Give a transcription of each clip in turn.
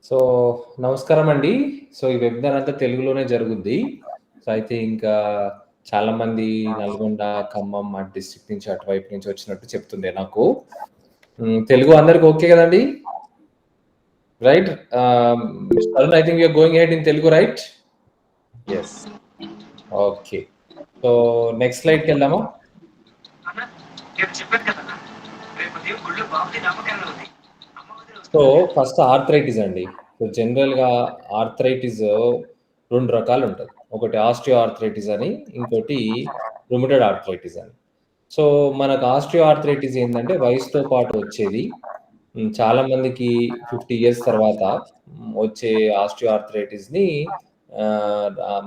So, నమస్కారం అండి. So, ఈ వెబినార్ అంతా తెలుగులోనే జరుగుద్ది. సో, అయితే ఇంకా చాలామంది నల్గొండ, ఖమ్మం అటు డిస్ట్రిక్ట్ నుంచి, అటువైపు నుంచి వచ్చినట్టు చెప్తుండే నాకు. తెలుగు అందరికి ఓకే గదండీ! Right? Mister Arun, I think we are going ahead in Telugu, right? Yes. Okay. So, next స్లైడ్‌కెళ్దామా? సో, ఫస్ట్ ఆర్థరైటిస్ అండి. సో, జనరల్‌గా ఆర్థరైటిస్ 2 రకాలుంటది. ఒకటి ఆస్టియో ఆర్థరైటిస్ అని, ఇంకోటి రుమటైడ్ ఆర్థరైటిస్ అని. సో, మనకు ఆస్టియో ఆర్థరైటిస్ ఏందంటే వయసుతో పాటు వచ్చేది. చాలా మందికి 50 ఇయర్స్ తర్వాత వచ్చే ఆస్టియో ఆర్థరైటిస్‌ని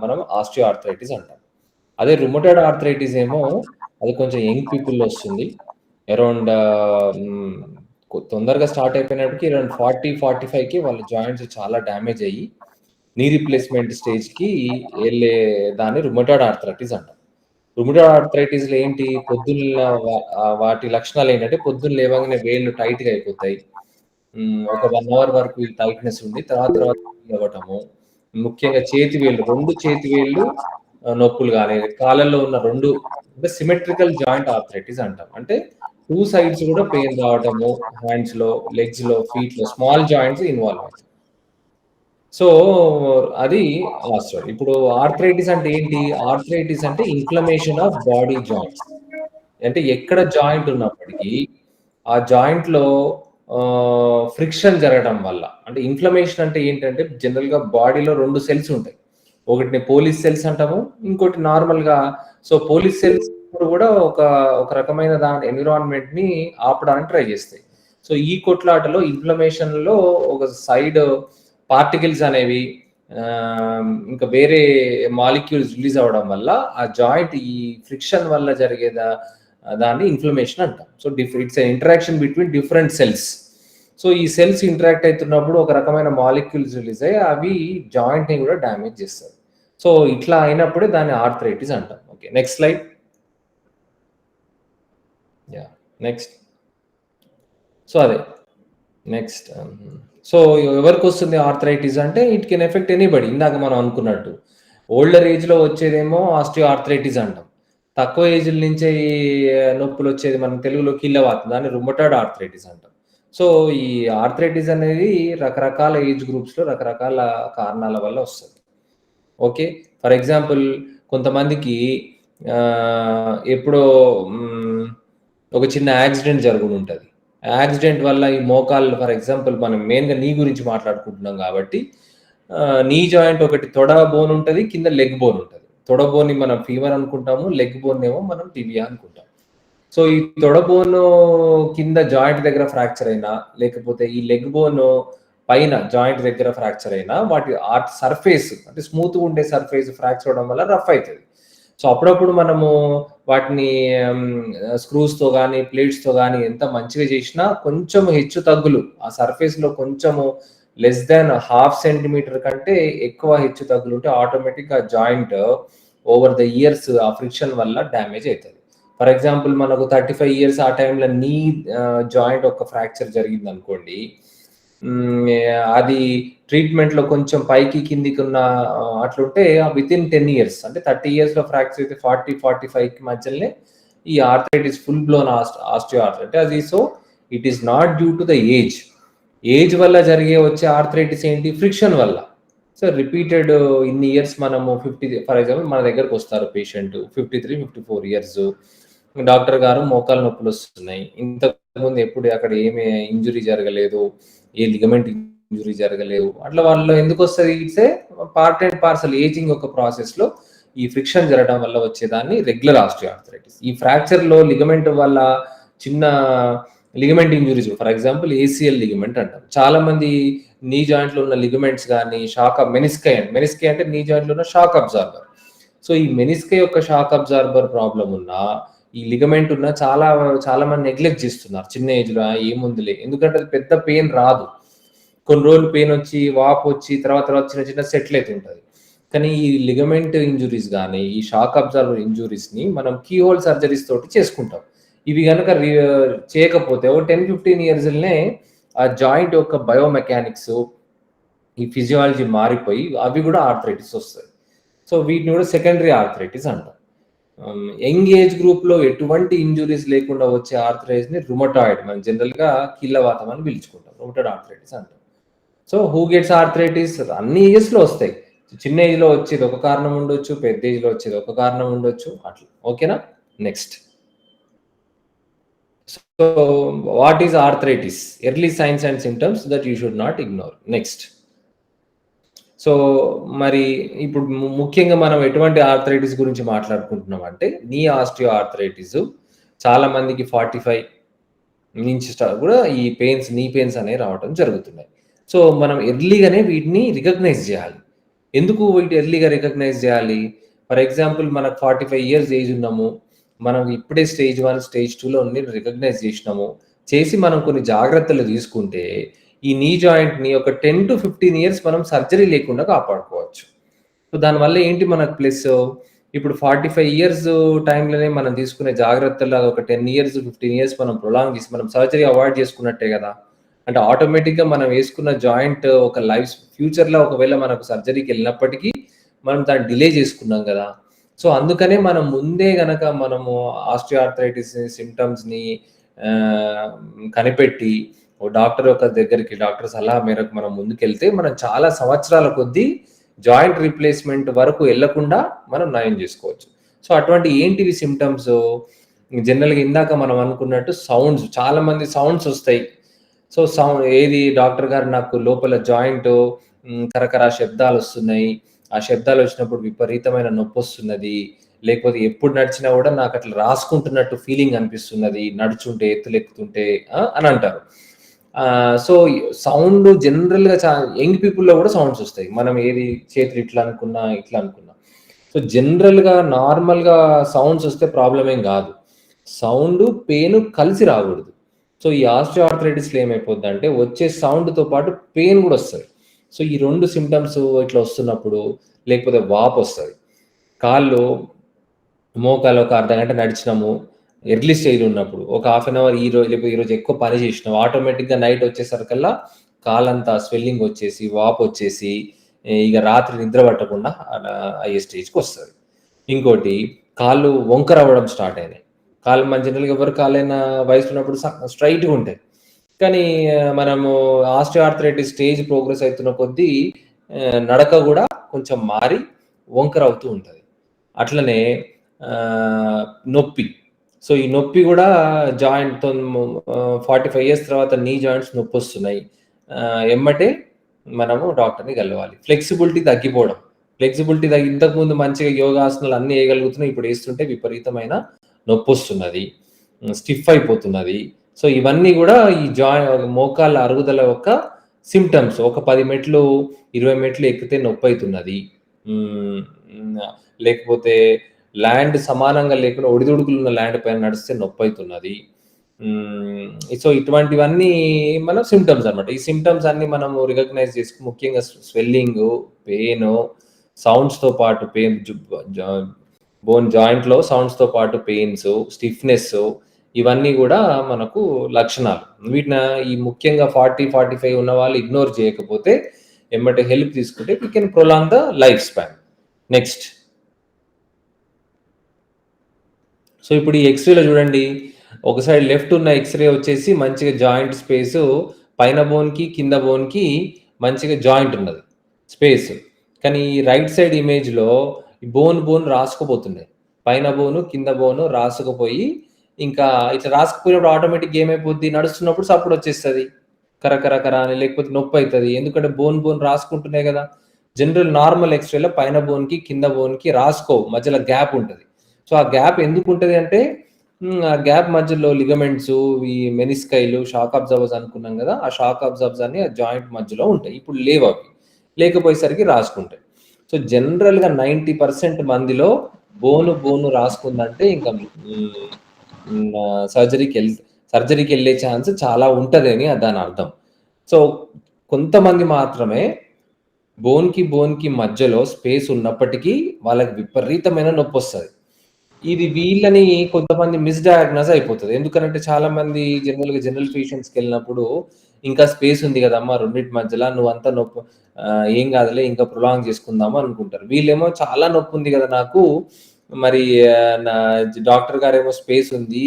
మనం ఆస్టియో ఆర్థరైటిస్ అంటాం. అదే రుమటైడ్ ఆర్థరైటిస్ ఏమో అది కొంచెం యంగ్ పీపుల్‌లో వస్తుంది. అరౌండ్ హ్మ్. తొందరగా స్టార్ట్ అయిపోయినప్పటికి అరౌండ్ 40, 45కి వాళ్ళ జాయింట్స్ చాలా డ్యామేజ్ అయ్యి, నీ రీప్లేస్‌మెంట్ స్టేజ్‌కి ఎళ్ళే దాన్ని రుమటాయిడ్ ఆర్థరైటిస్ అంటాం. రుమటాయిడ్ ఆర్థరైటిస్‌లో ఏంటి వాటి లక్షణాలేంటంటే పొద్దున్న లేవంగానే వేళ్ళు టైట్‌గా అయిపోతాయి. ఒక 1 అవర్ వరకు ఈ టైట్‌నెస్ ఉండి తర్వాత ఫ్రీ అవ్వటము. ముఖ్యంగా చేతి వేళ్ళు 2 చేతి వేళ్ళు నొప్పులు గాని, కాళ్ళలో ఉన్న 2 అంటే సిమెట్రికల్ జాయింట్ ఆర్థరైటిస్ అంటాం. అంటే 2 సైడ్స్ కూడా పెయిన్ రావటము, హ్యాండ్స్‌లో, లెగ్స్‌లో, ఫీట్‌లో స్మాల్ జాయింట్స్ ఇన్వాల్వ్ అవుతాయి. సో, అది సారీ. ఇప్పుడు ఆర్థరైటిస్ అంటే ఏంటి? ఆర్థరైటిస్ అంటే ఇన్‌ఫ్లమేషన్ ఆఫ్ బాడీ జాయింట్స్. అంటే ఎక్కడ జాయింట్ ఉన్నప్పటికీ, ఆ జాయింట్‌లో ఫ్రిక్షన్ జరగడం వల్ల. అంటే ఇన్‌ఫ్లమేషన్ అంటే ఏంటంటే జనరల్‌గా బాడీలో 2 సెల్స్ ఉంటాయి. ఒకటిని పోలీస్ సెల్స్ అంటాము. ఇంకోటి నార్మల్‌గా పోలీస్ సెల్స్ కూడా ఒక రకమైన ఎన్విరాన్మెంట్‌ని ఆపడానికి ట్రై చేస్తాయి. ఈ కొట్లాటలో ఇన్‌ఫ్లమేషన్‌లో ఒక సైడ్ పార్టికల్స్ అనేవి ఇంకా వేరే మాలిక్యూల్స్ రిలీజ్ అవ్వడం వల్ల ఆ జాయింట్ ఈ ఫ్రిక్షన్ వల్ల దాన్ని ఇన్‌ఫ్లమేషన్ అంటాం. It's a interaction between different cells. ఈ సెల్స్ ఇంటరాక్ట్ అవుతున్నప్పుడు ఒక రకమైన మాలిక్యూల్స్ రిలీజ్ అయ్యి అవి జాయింట్‌ని కూడా డ్యామేజ్ చేస్తాయి. ఇట్లా అయినప్పుడే దాన్ని ఆర్థరైటిస్ అంటాం. Okay. Next slide. Yeah! Next. అదే. నెక్స్ట్. ఎవరికొస్తుంది ఆర్థరైటిస్ అంటే ఇట్ కెన్ ఎఫెక్ట్ ఎనీబడీ. ఇందాక మనం అనుకున్నట్టు. ఓల్డర్ ఏజ్‌లో వచ్చేదేమో ఆస్టియో ఆర్థరైటిస్ అంటాం. తక్కువ ఏజ్‌ల నుంచే ఈ నొప్పులొచ్చేది మనం తెలుగులో కీళ్ళవాతం. దాన్ని రుమటాయిడ్ ఆర్థరైటిస్ అంటాం. ఈ ఆర్థరైటిస్ అనేది రకరకాల ఏజ్ గ్రూప్స్‌లో రకరకాల కారణాల వల్ల వస్తది. ఓకే. ఫర్ ఎగ్జాంపుల్ కొంతమందికి ఎప్పుడో ఒక చిన్న యాక్సిడెంట్ జరుగుతుంటది. యాక్సిడెంట్ వల్ల ఈ మోకాళ్ళు ఫర్ ఎగ్జాంపుల్ మనం మెయిన్‌గా నీ గురించి మాట్లాడుకుంటున్నాం కాబట్టి నీ జాయింట్ ఒకటి తొడ బోన్ ఉంటది. కింద లెగ్ బోన్ ఉంటది. తొడ బోన్‌ని మనం ఫీమర్ అనుకుంటాము. లెగ్ బోన్‌నేమో మనం టిబియా అనుకుంటాం. ఈ తొడ బోను కింద జాయింట్ దగ్గర ఫ్రాక్చర్ అయినా, లేకపోతే ఈ లెగ్ బోను పైన జాయింట్ దగ్గర ఫ్రాక్చర్ అయినా వాటి సర్ఫేస్ అంటే స్మూత్‌గా ఉండే సర్ఫేస్ ఫ్రాక్చర్ అవ్వడం వల్ల రఫ్ అయితది. అప్పుడప్పుడు మనము వాటిని స్క్రూస్‌తో గాని, ప్లేట్స్‌తో గాని ఎంత మంచిగా చేసినా కొంచెం హెచ్చు తగ్గులు ఆ సర్ఫేస్‌లో కొంచెము లెస్ థాన్ హాఫ్ సెంటీమీటర్ కంటే ఎక్కువ హెచ్చు తగ్గులుంటే ఆటోమేటిక్‌గా జాయింట్ ఓవర్ ద ఇయర్స్ ఆ ఫ్రిక్షన్ వల్ల డ్యామేజ్ అయితది. ఫర్ ఎగ్జాంపుల్ మనకు 35 ఇయర్స్ ఆ టైంలో నీ జాయింట్ ఒక ఫ్రాక్చర్ జరిగిందనుకోండి. అది ట్రీట్మెంట్‌లో కొంచెం పైకి కిందికి ఉన్న అట్లుంటే వితిన్ 10 ఇయర్స్ అంటే 30 ఇయర్స్‌లో ఫ్రాక్చర్ అయితే 40, 45కి మధ్యలోనే ఈ arthritis full blown osteo arthritis. It is not due to the age. Age వల్ల వచ్చే ఆర్థరైటిస్ ఏంటి? ఫ్రిక్షన్ వల్ల. రిపీటెడ్ ఇన్ని ఇయర్స్ మనము 50 ఫర్ ఎగ్జాంపుల్ మన దగ్గరకొస్తారు పేషెంట్ 53, 54 ఇయర్స్. డాక్టర్ గారు మోకాలు నొప్పులొస్తున్నాయి. ఇంతకుముందు ఎప్పుడు అక్కడ ఏమి ఇంజ్యూరీ జరగలేదు. ఏ లిగమెంట్ ఇంజ్యూరీ జరగలేదు. అట్లా వాళ్ళలో ఎందుకొస్తది? It's a part and parcel ageing ఒక ప్రాసెస్‌లో ఈ ఫ్రిక్షన్ జరగడం వల్ల వచ్చేదాన్ని రెగ్యులర్ ఆస్టియో ఆర్థరైటిస్. ఈ ఫ్రాక్చర్‌లో లిగమెంట్ వల్ల చిన్న ligament injuries for example ACL ligament అంటాం. చాలా మంది నీ జాయింట్‌లో ఉన్న లిగమెంట్స్ గాని మెనిస్కై అంటే నీ జాయింట్‌లో ఉన్న షాక్ అబ్జార్బర్. ఈ మెనిస్కై యొక్క షాక్ అబ్జార్బర్ ప్రాబ్లమ్ ఉన్నా, ఈ లిగమెంట్ ఉన్న చాలా మంది నెగ్లెక్ట్ చేస్తున్నారు. చిన్న ఏజ్‌లో ఏముందిలే. ఎందుకంటే అది పెద్ద పెయిన్ రాదు. కొన్ని రోజులు పెయిన్ వచ్చి, వాపు వచ్చి తర్వాత చిన్న సెటిల్ అయితుంటది. కానీ ఈ లిగమెంట్ ఇంజ్యూరీస్ గాని, ఈ షాక్ అబ్జార్బర్ ఇంజ్యూరీస్‌ని మనం కీ హోల్ సర్జరీస్ తోటి చేసుకుంటాం. ఇవి గనక చేయకపోతే ఓ 10, 15 ఇయర్స్‌లనే ఆ జాయింట్ యొక్క బయోమెకానిక్స్ ఈ ఫిజియాలజీ మారిపోయి అవి కూడా ఆర్థరైటిస్ వస్తాయి. సో వీటిని కూడా సెకండరీ ఆర్థరైటిస్ అంటాం. యంగ్ ఏజ్ గ్రూప్లో ఎటువంటి ఇంజురీస్ లేకుండా వచ్చే ఆర్థరైటిస్ని రుమటాయిడ్, మనం జనరల్గా కీళ్ళవాతం అని పిలుచుకుంటాం, రుమటాయిడ్ ఆర్థరైటిస్ అంటాం. సో హూ గెట్స్ ఆర్థరైటిస్ అన్ని ఏజెస్లో వస్తాయి. చిన్న ఏజ్లో వచ్చేది ఒక కారణం ఉండొచ్చు, పెద్ద ఏజ్లో వచ్చేది ఒక కారణం ఉండొచ్చు, అట్లా. ఓకేనా? Next. So what is arthritis? Early science and symptoms that you should not ignore. Next. So మరి ఇప్పుడు ముఖ్యంగా మనం ఎటువంటి ఆర్థరైటిస్ గురించి మాట్లాడుకుంటున్నాం అంటే నీ ఆస్టియో ఆర్థరైటిస్ చాలా మందికి 45 నుంచి కూడా ఈ పెయిన్స్, నీ పెయిన్స్ అనేవి రావడం జరుగుతున్నాయి. సో మనం ఎర్లీగానే వీటిని రికగ్నైజ్ చేయాలి. ఎందుకు వీటి ఎర్లీగా రికగ్నైజ్ చేయాలి? ఫర్ ఎగ్జాంపుల్ మనకు 45 ఇయర్స్ ఏజ్ ఉన్నాము, మనం ఇప్పుడే స్టేజ్ 1 స్టేజ్ 2లో రికగ్నైజ్ చేసినాము, చేసి మనం కొన్ని జాగ్రత్తలు తీసుకుంటే ఈ నీ జాయింట్ని ఒక 10 to 15 ఇయర్స్ మనం సర్జరీ లేకుండా కాపాడుకోవచ్చు. సో దానివల్ల ఏంటి మనకు ప్లస్, ఇప్పుడు 45 ఇయర్స్ టైంలోనే మనం తీసుకునే జాగ్రత్తలు ఒక 10 ఇయర్స్ 15 ఇయర్స్ మనం ప్రొలాంగ్ చేసి మనం సర్జరీ అవాయిడ్ చేసుకున్నట్టే కదా. అంటే ఆటోమేటిక్గా మనం వేసుకున్న జాయింట్ ఒక లైఫ్ ఫ్యూచర్లో ఒకవేళ మనకు సర్జరీకి వెళ్ళినప్పటికీ మనం దాన్ని డిలే చేసుకున్నాం కదా. సో అందుకనే మనం ముందే గనక మనము ఆస్టియోఆర్థరైటిస్ సిమ్టమ్స్ని కనిపెట్టి డాక్టర్ యొక్క దగ్గరికి, డాక్టర్ సలహా మేరకు మనం ముందుకెళ్తే మనం చాలా సంవత్సరాల కొద్దీ జాయింట్ రీప్లేస్మెంట్ వరకు వెళ్లకుండా మనం నయం చేసుకోవచ్చు. సో అటువంటి ఏంటివి సిమ్టమ్స్? జనరల్గా ఇందాక మనం అనుకున్నట్టు సౌండ్స్, చాలా మంది సౌండ్స్ వస్తాయి. సో సౌండ్ ఏది, డాక్టర్ గారు నాకు లోపల జాయింట్ కరకర శబ్దాలు వస్తున్నాయి, ఆ శబ్దాలు వచ్చినప్పుడు విపరీతమైన నొప్పి వస్తున్నది, లేకపోతే ఎప్పుడు నడిచినా కూడా నాకు అట్లా రాసుకుంటున్నట్టు ఫీలింగ్ అనిపిస్తున్నది నడుచుంటే, ఎత్తులు ఎక్కుతుంటే అని అంటారు. సో సౌండ్ జనరల్గా యంగ్ పీపుల్లో కూడా సౌండ్స్ వస్తాయి. మనం ఏది చేతులు ఇట్లా అనుకున్నా ఇట్లా అనుకున్నా. సో జనరల్గా నార్మల్గా సౌండ్స్ వస్తే ప్రాబ్లం ఏం కాదు, సౌండ్ పెయిన్ కలిసి రాకూడదు. సో ఈ ఆస్టియోఆర్థరైటిస్లో ఏమైపోద్ది అంటే వచ్చే సౌండ్తో పాటు పెయిన్ కూడా వస్తుంది. సో ఈ రెండు సిమ్టమ్స్ ఇట్లా వస్తున్నప్పుడు, లేకపోతే వాపు వస్తుంది, కాళ్ళు మోకాలు ఒక అర్ధగంట నడిచినాము ఎర్లీ స్టేజ్ ఉన్నప్పుడు, ఒక హాఫ్ అన్ అవర్ ఈరోజు ఎక్కువ పని చేసినాం, ఆటోమేటిక్గా నైట్ వచ్చేసరికల్లా కాలంతా స్వెల్లింగ్ వచ్చేసి వాపు వచ్చేసి ఇక రాత్రి నిద్ర పట్టకుండా అయ్యే స్టేజ్కి వస్తుంది. ఇంకోటి, కాళ్ళు వంకర అవ్వడం స్టార్ట్ అయినాయి. కాళ్ళు మన జనరల్గా ఎవరు కాళ్ళైనా వయసు ఉన్నప్పుడు స్ట్రైట్గా ఉంటాయి, కానీ మనము ఆస్టియోఆర్థరైటిస్ స్టేజ్ ప్రోగ్రెస్ అవుతున్న కొద్దీ నడక కూడా కొంచెం మారి వంకర అవుతూ ఉంటుంది. అట్లనే నొప్పి. సో ఈ నొప్పి కూడా జాయింట్తో 45 ఇయర్స్ తర్వాత నీ జాయింట్స్ నొప్పి వస్తున్నాయి, ఎమ్మటే మనము డాక్టర్ని కలవాలి. ఫ్లెక్సిబిలిటీ తగ్గిపోవడం, ఫ్లెక్సిబిలిటీ ఇంతకుముందు మంచిగా యోగాసనాలు అన్నీ వేయగలుగుతున్నాయి, ఇప్పుడు వేస్తుంటే విపరీతమైన నొప్పి వస్తున్నది, స్టిఫ్ అయిపోతున్నది. సో ఇవన్నీ కూడా ఈ మోకాళ్ళ అరుగుదల యొక్క సిమ్టమ్స్. ఒక 10 మెట్లు 20 మెట్లు ఎక్కితే నొప్పి అవుతున్నది, లేకపోతే ల్యాండ్ సమానంగా లేకుండా ఒడిదుడుకులు ఉన్న ల్యాండ్ పైన నడిస్తే నొప్పి అవుతున్నది. సో ఇటువంటివన్నీ మన సిమ్టమ్స్ అనమాట. ఈ సిమ్టమ్స్ అన్ని మనము రికగ్నైజ్ చేసుకుని ముఖ్యంగా స్వెల్లింగ్, పెయిన్, సౌండ్స్తో పాటు పెయిన్, బోన్ జాయింట్లో సౌండ్స్తో పాటు పెయిన్స్, స్టిఫ్నెస్, ఇవన్నీ కూడా మనకు లక్షణాలు. వీటిని ఈ ముఖ్యంగా 40-45 ఉన్న వాళ్ళు ఇగ్నోర్ చేయకపోతే ఎమ్మటే హెల్ప్ తీసుకుంటే we can prolong the life span. Next. So ఇప్పుడు ఈ ఎక్స్రేలో చూడండి, ఒక సైడ్ లెఫ్ట్ ఉన్న ఎక్స్రే వచ్చేసి మంచిగా జాయింట్ స్పేస్, పైన బోన్కి కింద బోన్కి మంచిగా జాయింట్ ఉన్నది స్పేస్, కానీ ఈ రైట్ సైడ్ ఇమేజ్లో బోన్ రాసుకుపోతున్నాయి, పైన బోను కింద బోను రాసుకుపోయి, ఇంకా ఇట్లా రాసుకుపోయినప్పుడు ఆటోమేటిక్గా ఏమైపోద్ది, నడుస్తున్నప్పుడు సప్పుడు వచ్చేస్తుంది కరకరకర అని, లేకపోతే నొప్పి అవుతుంది, ఎందుకంటే బోన్ రాసుకుంటున్నాయి కదా. జనరల్ నార్మల్ ఎక్స్రేలో పైన బోన్కి కింద బోన్కి రాసుకోవు, మధ్యలో గ్యాప్ ఉంటుంది. సో ఆ గ్యాప్ ఎందుకు ఉంటుంది అంటే ఆ గ్యాప్ మధ్యలో లిగమెంట్స్, ఈ మెనిస్కైలు, షాక్ అబ్జర్వర్స్ అనుకున్నాం కదా, ఆ షాక్ అబ్జర్వర్స్ అన్ని ఆ జాయింట్ మధ్యలో ఉంటాయి. ఇప్పుడు లేవు, అవి లేకపోయేసరికి రాసుకుంటాయి. సో జనరల్గా 90% మందిలో బోను రాసుకుందంటే ఇంకా సర్జరీకి వెళ్ళే ఛాన్స్ చాలా ఉంటుంది అని దాని అర్థం. సో కొంతమంది మాత్రమే బోన్కి మధ్యలో స్పేస్ ఉన్నప్పటికీ వాళ్ళకి విపరీతమైన నొప్పి వస్తుంది. ఇది వీళ్ళని కొంతమంది మిస్‌డయాగ్నోస్ అయిపోతది. ఎందుకనంటే చాలా మంది జనరల్ పేషెంట్స్‌కెళ్ళినప్పుడు ఇంకా స్పేస్ ఉంది గదమ్మా రెండిటి మధ్యల నువ్వంతా ఏం గాదులే ఇంకా ప్రొలాంగ్ చేసుకుందాము అనుకుంటారు. వీళ్ళేమో చాలా నొప్పుంది గదా నాకు. మరి నా డాక్టర్ గారేమో స్పేస్ ఉంది.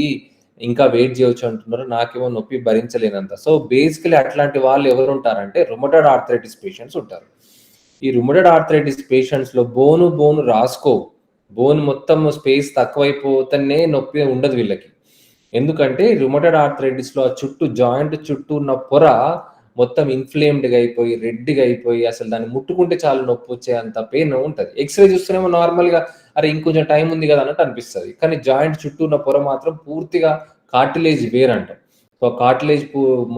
ఇంకా వెయిట్ జేయొచ్చు అంటున్నారు. నాకేమో నొప్పి భరించలేనంత. సో, బేసికల్లీ అట్లాంటి వాళ్ళు ఎవరుంటారంటే రుమటాయిడ్ ఆర్థరైటిస్ పేషెంట్స్ ఉంటారు. ఈ రుమటాయిడ్ ఆర్థరైటిస్ పేషెంట్స్‌లో బోను రాసుకోవు. బోన్ మొత్తం స్పేస్ తక్కువైపోతేనే నొప్పి ఉండదు వీళ్ళకి. ఎందుకంటే రుమటాయిడ్ ఆర్థరైటిస్‌లో ఆ జాయింట్ చుట్టూ ఉన్న పొర మొత్తం ఇన్‌ఫ్లేమ్డ్‌గా అయిపోయి, రెడ్‌గా అయిపోయి అసలు దాన్ని ముట్టుకుంటే చాలు నొప్పొచ్చేంత పెయిన్ ఉంటది. ఎక్స్‌రే చూస్తేనేమో నార్మల్‌గా అరే! ఇంకొంచెం టైం ఉంది గదా! అన్నట్టు అనిపిస్తది. కానీ జాయింట్ చుట్టూ ఉన్న పొర మాత్రం పూర్తిగా కార్టిలేజ్ వేర్ అంటాం. సో, కార్టిలేజ్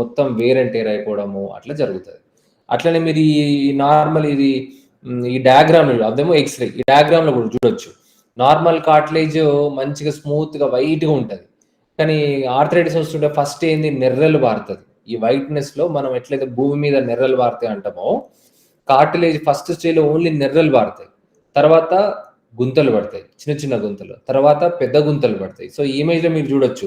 మొత్తం వేర్ అండ్ టేర్ అయిపోవడము అట్లా జరుగుతది. అట్లనే మీరు నార్మల్ ఈ డయాగ్రామ్ అదేమో ఎక్స్‌రే. ఈ డయాగ్రామ్‌లో కూడా చూడొచ్చు. నార్మల్ కార్టిలేజ్ మంచిగా స్మూత్‌గా వైట్‌గా ఉంటది. కానీ ఆర్థరైటిస్ వస్తుంటే ఫస్ట్ ఏంది నెర్రలు పారుతది. ఈ వైట్‌నెస్‌లో మనం ఎట్లయితే భూమి మీద నెర్రలు పారుతాయి అంటామో, కార్టిలేజ్ ఫస్ట్ స్టేజ్‌లో ఓన్లీ నెర్రలు పారుతాయి. తర్వాత గుంతలు పడతాయి. చిన్న చిన్న గుంతలు. తర్వాత పెద్ద గుంతలు పడతాయి. సో, ఈ ఇమేజ్‌లో మీరు చూడొచ్చు.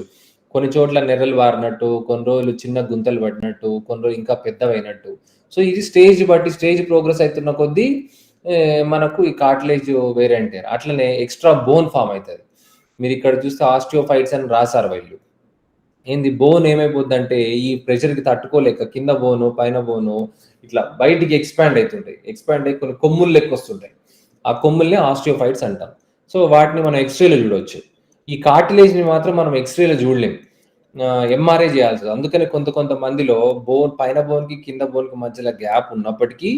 కొన్ని చోట్ల నెర్రలు పారినట్టు, కొన్ని రోజులు చిన్న గుంతలు పడినట్టు, కొన్ని రోజులు ఇంకా పెద్దవైనట్టు. సో, ఇది స్టేజ్ బట్టి స్టేజ్ ప్రోగ్రెస్ అయితున్న కొద్దీ మనకు ఈ కార్టిలేజ్ వేర్ అండ్ టేర్. అట్లనే ఎక్స్‌ట్రా బోన్ ఫార్మ్ అయితది. మీరిక్కడ చూస్తే ఆస్టియోఫైట్స్ అని రాసారు వీళ్ళు. ఏంది బోన్ ఏమైపోద్దంటే, ఈ ప్రెషర్‌కి తట్టుకోలేక కింద బోను, పైన బోను ఇట్లా బయటికి ఎక్స్‌పాండ్ అయితుంటాయి. ఎక్స్‌పాండ్ అయ్యి కొన్ని కొమ్ములు లెక్కొస్తుంటాయి. ఆ కొమ్ముల్ని ఆస్టియోఫైట్స్ అంటాం. సో, వాటిని మనం ఎక్స్‌రేలో చూడొచ్చు. ఈ కార్టిలేజ్‌ని మాత్రం మనం ఎక్స్‌రేలో చూడలేం. ఎంఆర్ఐ చేయాల్సి అందుకనే కొంతమందిలో పైన బోన్‌కి, కింద బోన్‌కి మధ్యలో గ్యాప్ ఉన్నప్పటికీ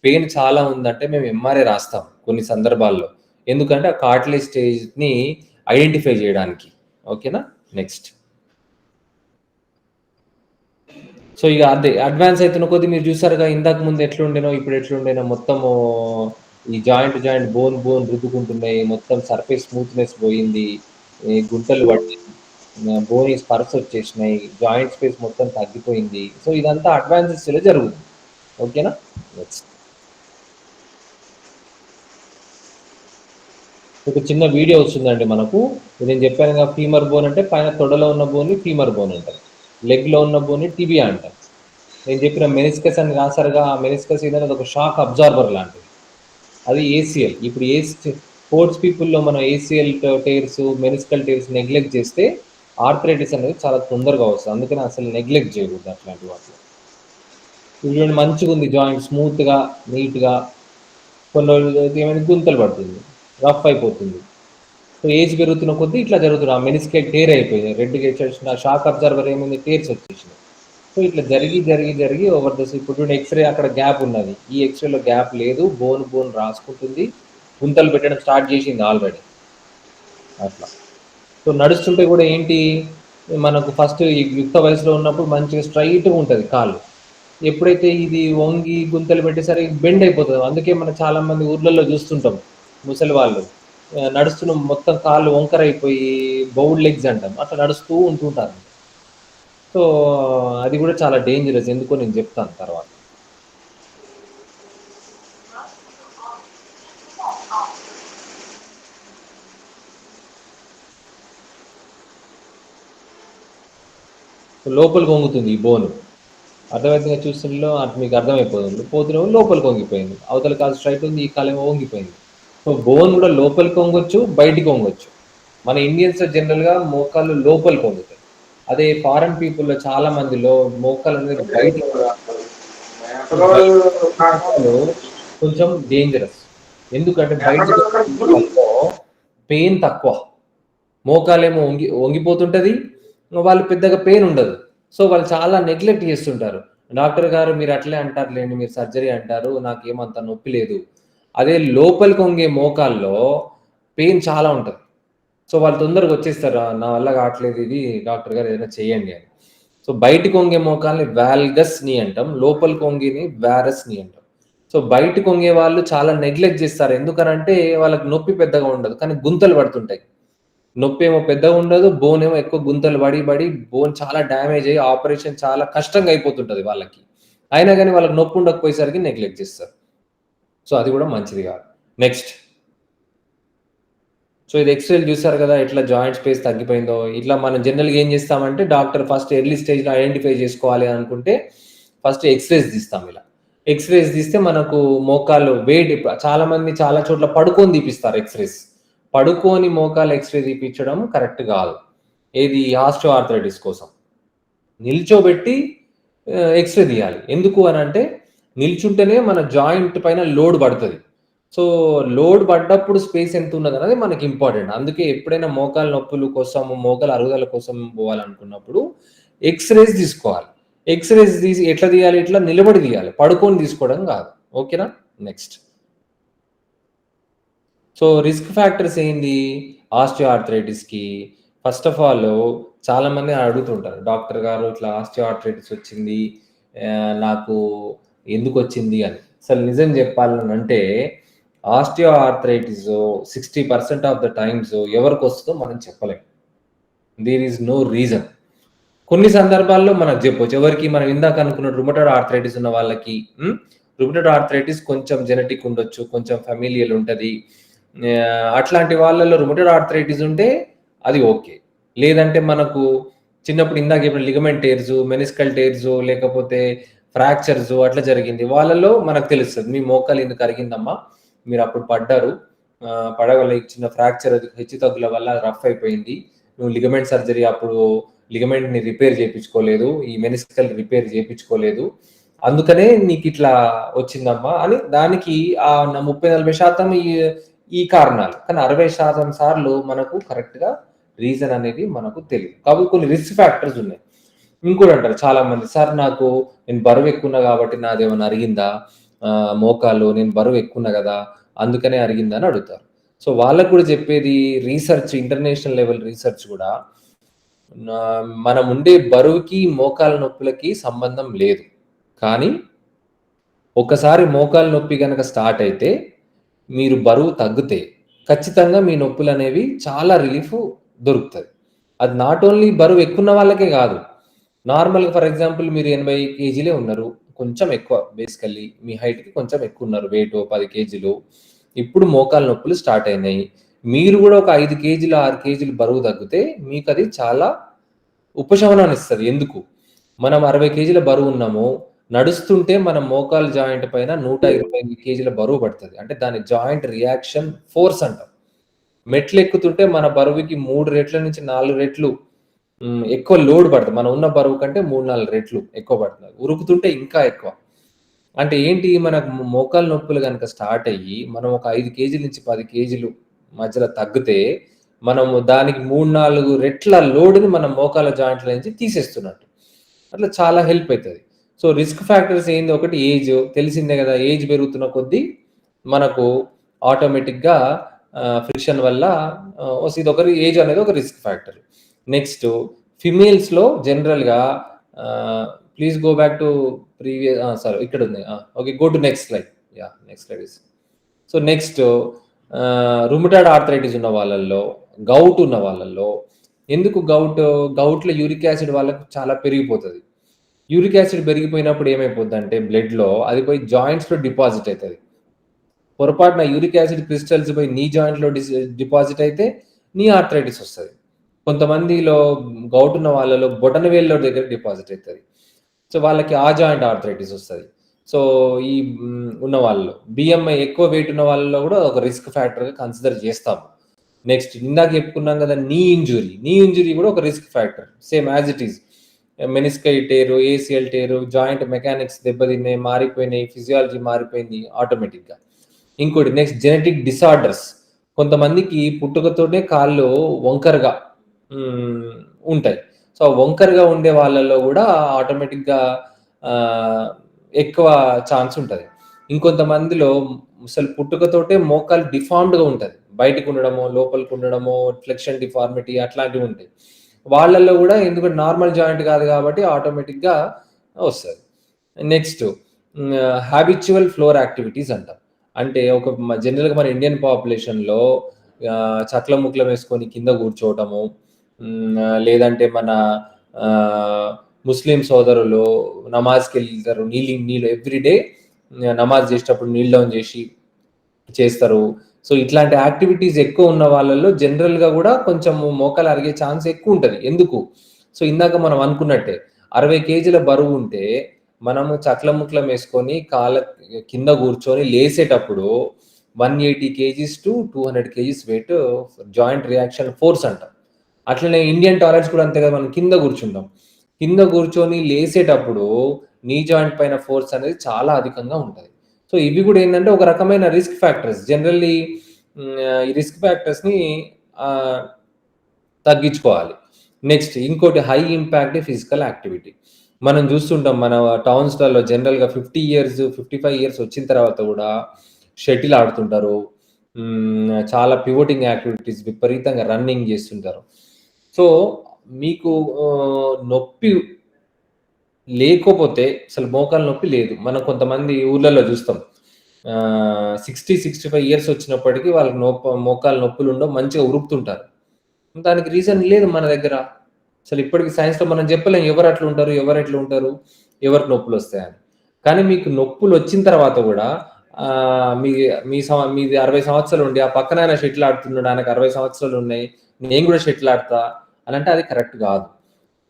పెయిన్ చాలా ఉందంటే మేము ఎంఆర్ఐ రాస్తాం కొన్ని సందర్భాల్లో. ఎందుకంటే ఆ కార్టిలేజ్ స్టేజ్‌ని ఐడెంటిఫై చేయడానికి. ఓకేనా? నెక్స్ట్. సో, ఇగ అదే అడ్వాన్స్ అయితున్న కొద్దీ మీరు చూసారుగా ఇందాక ముందు ఎట్లుండెనో, ఇప్పుడు ఎట్లుండెనో మొత్తము ఈ జాయింట్ బోన్ రుద్దుకుంటున్నాయి. మొత్తం సర్ఫేస్ స్మూత్‌నెస్ పోయింది. ఈ గుంటలు పడ్డాయి. బోని స్పర్స్ వచ్చేసినాయి. జాయింట్ స్పేస్ మొత్తం తగ్గిపోయింది. సో, ఇదంతా అడ్వాన్సెస్‌లో జరుగుతుంది. ఓకేనా? నెక్స్ట్. ఒక చిన్న వీడియో వస్తుందండి మనకు. నేను చెప్పానుగా ఫీమర్ బోన్ అంటే పైన తొడలో ఉన్న బోన్‌ని ఫీమర్ బోన్ అంటారు. లెగ్‌లో ఉన్న బోన్‌ని టిబియా అంటారు. నేను చెప్పిన మెనిస్కస్ అని రాసారుగా ఆ మెనిస్కస్ ఏదైనా ఒక షాక్ అబ్జార్బర్ లాంటిది. అది ఏసీఎల్. ఇప్పుడు స్పోర్ట్స్ పీపుల్‌లో మనం ACL tyres, meniscal tyres neglect చేస్తే ఆర్థరైటిస్ అనేది చాలా తొందరగా వస్తది. అందుకని అసలు నెగ్లెక్ట్ చేయకూడదు అట్లాంటి వాటిలో. ఇప్పుడు చూడండి మంచిగుంది జాయింట్ స్మూత్‌గా, నీట్‌గా కొన్ని రోజులైతే ఏమైంది గుంతలు పడుతుంది. రఫ్ అయిపోతుంది. సో, ఏజ్ పెరుగుతున్న కొద్దీ ఇట్లా జరుగుతుంది. ఆ మెనిస్కల్ టేర్ అయిపోయింది. రెడ్‌గా వచ్చేసిన షాక్ అబ్జార్బర్ ఏమైంది టేర్స్ వచ్చేసినాయి. సో, ఇట్లా జరిగి ఓవర్ ఇప్పుడు చూడండి ఎక్స్‌రే అక్కడ గ్యాప్ ఉన్నది. ఈ ఎక్స్‌రేలో గ్యాప్ లేదు. బోన్ రాసుకుంటుంది. గుంతలు పెట్టడం స్టార్ట్ చేసింది ఆల్రెడీ. అట్లా. సో, నడుస్తుంటే కూడా ఏంటి మనకు ఫస్ట్ ఈ యుక్త వయసులో ఉన్నప్పుడు మంచిగా స్ట్రెయిట్‌గా ఉంటది కాళ్ళు. ఎప్పుడైతే ఇది వంగి గుంతలు పెట్టేసరికి బెండ్ అయిపోతది. అందుకే మనం చాలా మంది ఊర్లలో చూస్తుంటాం. ముసలి వాళ్ళు నడుస్తున్న మొత్తం కాళ్ళు వంకరైపోయి బౌల్డ్ లెగ్స్ అంటాం. అట్లా నడుస్తూ ఉంటుంటారు. సో, అది కూడా చాలా డేంజరస్. ఎందుకో నేను చెప్తాను తర్వాత. లోపలికి వంగుతుంది ఈ బోను. అర్థమైతుందా చూస్తుండలో అటు మీకు అర్థమైపోతుంది. పోతునేమో లోపలికి వంగిపోయింది. అవతల కాలు స్ట్రెయిట్ ఉంది. ఈ కాలేమో వంగిపోయింది. సో, బోన్ కూడా లోపలికి వంగొచ్చు, బయటికి వంగొచ్చు. మన ఇండియన్స్‌లో జనరల్‌గా మోకాళ్ళు లోపలికి వంగుతాయి. అదే ఫారెన్ పీపుల్‌లో చాలా మందిలో మోకాలనేది బయటికి మోకాలు కొంచెం డేంజరస్. ఎందుకంటే బయటికి మోకాల్లో పెయిన్ తక్కువ. మోకాలేమో వంగిపోతుంటది. వాళ్ళు పెద్దగా పెయిన్ ఉండదు. సో, వాళ్ళు చాలా నెగ్లెక్ట్ చేస్తుంటారు. డాక్టర్ గారు మీరు అట్లే అంటారులెండి. మీరు సర్జరీ అంటారు. నాకేమంత నొప్పి లేదు. అదే లోపలికి వంగే మోకాల్లో పెయిన్ చాలా ఉంటది. సో, వాళ్ళు తొందరగా వచ్చేస్తారు. నా వల్ల కావట్లేదు ఇది డాక్టర్ గారు ఏదైనా చేయండి అని. సో, బయటికి వంగే మోకాల్ని వాల్గస్ నీ అంటాం. లోపలికి వంగేని వారస్ నీ అంటాం. సో, బయటికి వంగే వాళ్ళు చాలా నెగ్లెక్ట్ చేస్తారు. ఎందుకనంటే వాళ్ళకి నొప్పి పెద్దగా ఉండదు. కానీ గుంతలు పడుతుంటాయి. నొప్పేమో పెద్దగుండదు. బోనేమో ఎక్కువ గుంతలు పడి బోన్ చాలా డ్యామేజ్ అయ్యి ఆపరేషన్ చాలా కష్టంగా అయిపోతుంటది వాళ్ళకి. అయినా గాని వాళ్ళకి నొప్పి ఉండకపోయేసరికి నెగ్లెక్ట్ చేస్తారు. సో, అది కూడా మంచిది కాదు. నెక్స్ట్. సో ఇది ఎక్స్రేలు చూసారు కదా ఎట్లా జాయింట్ స్పేస్ తగ్గిపోయిందో. ఇట్లా మనం జనరల్‌గా ఏం చేస్తామంటే డాక్టర్ ఫస్ట్ ఎర్లీ స్టేజ్‌లో ఐడెంటిఫై చేసుకోవాలి అనుకుంటే ఫస్ట్ ఎక్స్రేస్ తీస్తాం ఇలా. ఎక్స్రేస్ తీస్తే మనకు మోకాలు వేడి చాలామంది చాలా చోట్ల పడుకొని తీపిస్తారు ఎక్స్రేస్. పడుకొని మోకాలు ఎక్స్రే తీపిచ్చడం కరెక్ట్ కాదు. ఏది ఆస్టియో ఆర్థరైటిస్ కోసం. నిల్చోబెట్టి ఎక్స్రే తీయాలి. ఎందుకు అనంటే నిల్చుంటేనే మన జాయింట్ పైన లోడ్ పడతది. సో, లోడ్ పడ్డప్పుడు స్పేస్ ఎంతున్నదనేది మనకి ఇంపార్టెంట్. అందుకే ఎప్పుడైనా మోకాలు నొప్పులు కోసము, మోకాలు అరుగుదల కోసం పోవాలనుకున్నప్పుడు ఎక్స్‌రేస్ తీసుకోవాలి. ఎక్స్‌రేస్ తీసి ఎట్లా తీయాలి? ఇట్లా నిలబడి తీయాలి. పడుకొని తీసుకోవడం కాదు. ఓకేనా? నెక్స్ట్. సో, రిస్క్ ఫ్యాక్టర్స్ ఏంది? ఆస్టియో ఆర్థరైటిస్‌కి ఫస్ట్ ఆఫ్ ఆల్ చాలామంది అడుగుతుంటారు. డాక్టర్ గారు ఇట్లా ఆస్టియో ఆర్థరైటిస్ వచ్చింది. నాకు ఎందుకొచ్చింది అని. అసలు నిజం చెప్పాలనంటే osteo arthritis 60% of the times ఎవరికొస్తదో మనం చెప్పలేం. There is no reason. కొన్ని సందర్భాల్లో మనకు చెప్పొచ్చు. ఎవరికి మనం ఇందాక అనుకున్న రుమటాయిడ్ ఆర్థరైటిస్ ఉన్న వాళ్ళకి రుమటాయిడ్ ఆర్థరైటిస్ కొంచెం జెనెటిక్ ఉండొచ్చు. కొంచెం ఫెమిలియల్ ఉంటది. అట్లాంటి వాళ్ళలో రుమటాయిడ్ ఆర్థరైటిస్ ఉంటే అది ఓకే. లేదంటే మనకు చిన్నప్పుడు ఇందాక చెప్పిన లిగమెంట్ టేర్స్, మెనిస్కల్ టేర్స్ లేకపోతే ఫ్రాక్చర్స్ అట్లా జరిగింది. వాళ్ళలో మనకు తెలుస్తది. మీ మోకాలు ఎందుకు అరిగిందమ్మా? మీరప్పుడు పడ్డారు. పడగల చిన్న ఫ్రాక్చర్ అది హెచ్చుతగ్గుల వల్ల రఫ్ అయిపోయింది. నువ్వు లిగమెంట్ సర్జరీ అప్పుడు లిగమెంట్‌ని రిపేర్ చేపించుకోలేదు. ఈ మెనిస్కల్ రిపేర్ చేపించుకోలేదు. అందుకనే నీకిట్లా వచ్చిందమ్మా అని దానికి 30, 40% ఈ కారణాలు. కానీ 60% సార్లు మనకు కరెక్ట్‌గా రీజన్ అనేది మనకు తెలీదు. కాబట్టి కొన్ని రిస్క్ ఫ్యాక్టర్స్ ఉన్నాయి. ఇంకోటి అంటారు చాలామంది, సార్ నాకు నేను బరువు ఎక్కువున్నా కాబట్టి నాదేమన్నా అరిగిందా? మోకాలు నేను బరువు ఎక్కువున్నా గదా! అందుకనే అరిగిందా అని అడుగుతారు. సో, వాళ్ళకి కూడా చెప్పేది రీసెర్చ్ ఇంటర్నేషనల్ లెవెల్ రీసెర్చ్ గూడా మనం ఉండే బరువుకి, మోకాళ్ళ నొప్పులకి సంబంధం లేదు. కానీ ఒక్కసారి మోకాలు నొప్పి గనక స్టార్ట్ అయితే, మీరు బరువు తగ్గితే, ఖచ్చితంగా మీ నొప్పులనేవి చాలా రిలీఫు దొరుకుతది. అది నాట్ ఓన్లీ బరువు ఎక్కువున్న వాళ్ళకే గాదు. నార్మల్‌గా ఫర్ ఎగ్జాంపుల్ మీరు 80 కేజీలే ఉన్నారు. కొంచెం ఎక్కువ బేసికల్లీ మీ హైట్‌కి కొంచెం ఎక్కువున్నారు. వెయిట్ 10 కేజీలు. ఇప్పుడు మోకాలు నొప్పులు స్టార్ట్ అయినాయి. మీరు గూడా ఒక 5 కేజీలు, 6 కేజీలు బరువు తగ్గితే మీకది చాలా ఉపశమనాన్నిస్తది. ఎందుకు? మనం 60 కేజీల బరువున్నాము. నడుస్తుంటే మన మోకాలు జాయింట్ పైన 125 కేజీల బరువు పడతది. అంటే దాన్ని జాయింట్ రియాక్షన్ ఫోర్స్ అంటాం. మెట్లెక్కుతుంటే మన బరువుకి 3 రెట్ల నుంచి 4 రెట్లు ఎక్కువ లోడ్ పడతది. మనం ఉన్న బరువు కంటే 3, 4 రెట్లు ఎక్కువ పడుతుంది. ఉరుకుతుంటే ఇంకా ఎక్కువ. అంటే ఏంటి మనకు మోకాలు నొప్పులు గనక స్టార్ట్ అయ్యి, మనం ఒక 5 కేజీల నుంచి 10 కేజీలు మధ్యలో తగ్గితే, మనము దానికి 3, 4 రెట్ల లోడ్‌ని మన మోకాళ్ళ జాయింట్‌ల నుంచి తీసేస్తున్నట్టు. అట్లా చాలా హెల్ప్ అయితది. సో, రిస్క్ ఫ్యాక్టర్స్ ఏంది ఒకటి ఏజ్ తెలిసిందే గదా! ఏజ్ పెరుగుతున్న కొద్దీ మనకు ఆటోమేటిక్‌గా ఫ్రిక్షన్ వల్ల ఇదొకరి ఏజ్ అనేది ఒక రిస్క్ ఫ్యాక్టర్. నెక్స్ట్ ఫిమేల్స్‌లో జనరల్‌గా please go back to sorry ఇక్కడుంది. Okay. Go to next slide. Yeah! Next slide is so, next rheumatoid arthritis ఉన్న వాళ్ళల్లో, గౌట్ ఉన్న వాళ్ళల్లో ఎందుకు గౌట్‌లో యూరిక్ యాసిడ్ వాళ్ళకి చాలా పెరిగిపోతది. యూరిక్ యాసిడ్ పెరిగిపోయినప్పుడు ఏమైపోద్దంటే బ్లడ్‌లో అది పోయి జాయింట్స్‌లో డిపాజిట్ అయితది. పొరపాటున యూరిక్ యాసిడ్ క్రిస్టల్స్ పోయి నీ జాయింట్‌లో డిపాజిట్ అయితే నీ ఆర్థరైటిస్ వస్తది. కొంతమందిలో గౌట్ ఉన్న వాళ్ళలో బొటనవేలులో దగ్గర డిపాజిట్ అయితది. సో, వాళ్ళకి ఆ జాయింట్ ఆర్థరైటిస్ వస్తది. సో, ఈ ఉన్న వాళ్ళలో BMI ఎక్కువ వెయిట్ ఉన్న వాళ్ళలో గూడా ఒక రిస్క్ ఫ్యాక్టర్‌గా కన్సిడర్ జేస్తాము. నెక్స్ట్ ఇందాక చెప్పుకున్నాం గదా! Knee injury. నీ ఇంజ్యూరీ గూడా ఒక risk factor. Same as it is. Menisci tear, ACL tear, joint mechanics దెబ్బతిన్నాయి, మారిపోయినాయి, ఫిజియాలజీ మారిపోయింది ఆటోమేటిక్‌గా. ఇంకోటి నెక్స్ట్ జెనెటిక్ డిసార్డర్స్. కొంతమందికి పుట్టుకతోనే కాళ్ళు వంకరగా హ్మ్, ఉంటాయి. సో, వంకరగా ఉండే వాళ్ళలో గూడా ఆటోమేటిక్‌గా ఆహ్, ఎక్కువ ఛాన్స్ ఉంటది. ఇంకొంతమందిలో అసలు పుట్టుకతోటే మోకాలు డిఫార్మ్డ్‌గా ఉంటది. బయటికుండడమో, లోపలికుండడమో, ఫ్లెక్షన్ డిఫార్మిటీ అట్లాంటివుంటాయి. వాళ్ళలో గూడా ఎందుకంటే నార్మల్ జాయింట్ గాదు గాబట్టి ఆటోమేటిక్‌గా వస్తది. నెక్స్ట్ హాబిచ్యువల్ ఫ్లోర్ యాక్టివిటీస్ అంటాం. అంటే ఒక జనరల్‌గా మన ఇండియన్ పాపులేషన్‌లో చక్రం ముక్లం వేసుకొని కింద కూర్చోవటము, లేదంటే మన ముస్లిం సోదరులు నమాజ్‌కెళ్తారు. నీళ్ళు ఎవ్రీ డే నమాజ్ చేసేటప్పుడు నీల్ డౌన్ చేసి చేస్తారు. సో ఇట్లాంటి యాక్టివిటీస్ ఎక్కువ ఉన్న వాళ్ళలో జనరల్గా కూడా కొంచెం మోకాలు అరిగే ఛాన్స్ ఎక్కువ ఉంటుంది. ఎందుకు? సో ఇందాక మనం అనుకున్నట్టే 60 కేజీల బరువు ఉంటే మనము చక్లముక్లం వేసుకొని కాళ్ళ కింద కూర్చొని లేసేటప్పుడు 180 kgs to 200 kgs weight joint reaction force అంటాం. అట్లనే ఇండియన్ టాయిలెట్స్ కూడా అంతే కదా, మనం కింద కూర్చుంటాం. కింద కూర్చొని లేసేటప్పుడు నీ జాయింట్ పైన ఫోర్స్ అనేది చాలా అధికంగా ఉంటుంది. సో ఇవి కూడా ఏంటంటే ఒక రకమైన రిస్క్ ఫ్యాక్టర్స్. జనరల్లీ ఈ రిస్క్ ఫ్యాక్టర్స్ని తగ్గించుకోవాలి. నెక్స్ట్ ఇంకోటి హై ఇంపాక్ట్ ఫిజికల్ యాక్టివిటీ. మనం చూస్తుంటాం మన టౌన్స్లలో జనరల్గా 50 ఇయర్స్ 55 ఇయర్స్ వచ్చిన తర్వాత కూడా షటిల్ ఆడుతుంటారు. చాలా పివోటింగ్ యాక్టివిటీస్ విపరీతంగా రన్నింగ్ చేస్తుంటారు. సో మీకు నొప్పి లేకపోతే అసలు మోకాలు నొప్పి లేదు. మనం కొంతమంది ఊర్లలో చూస్తాం 60-65 ఇయర్స్ వచ్చినప్పటికీ వాళ్ళకి మోకాలు నొప్పులు ఉండవు, మంచిగా ఉరుకుతుంటారు. దానికి రీజన్ లేదు మన దగ్గర. అసలు ఇప్పటికి సైన్స్లో మనం చెప్పలేం ఎవరు అట్లా ఉంటారు, ఎవరు ఎట్లా ఉంటారు, ఎవరికి నొప్పులు వస్తాయని. కానీ మీకు నొప్పులు వచ్చిన తర్వాత కూడా మీది 60 సంవత్సరాలు ఉండి ఆ పక్కన ఆయన షటిల్ ఆడుతున్నాడు, ఆయనకు 60 సంవత్సరాలు ఉన్నాయి, నేను కూడా షటిల్ ఆడతా అని అంటే అది కరెక్ట్ కాదు.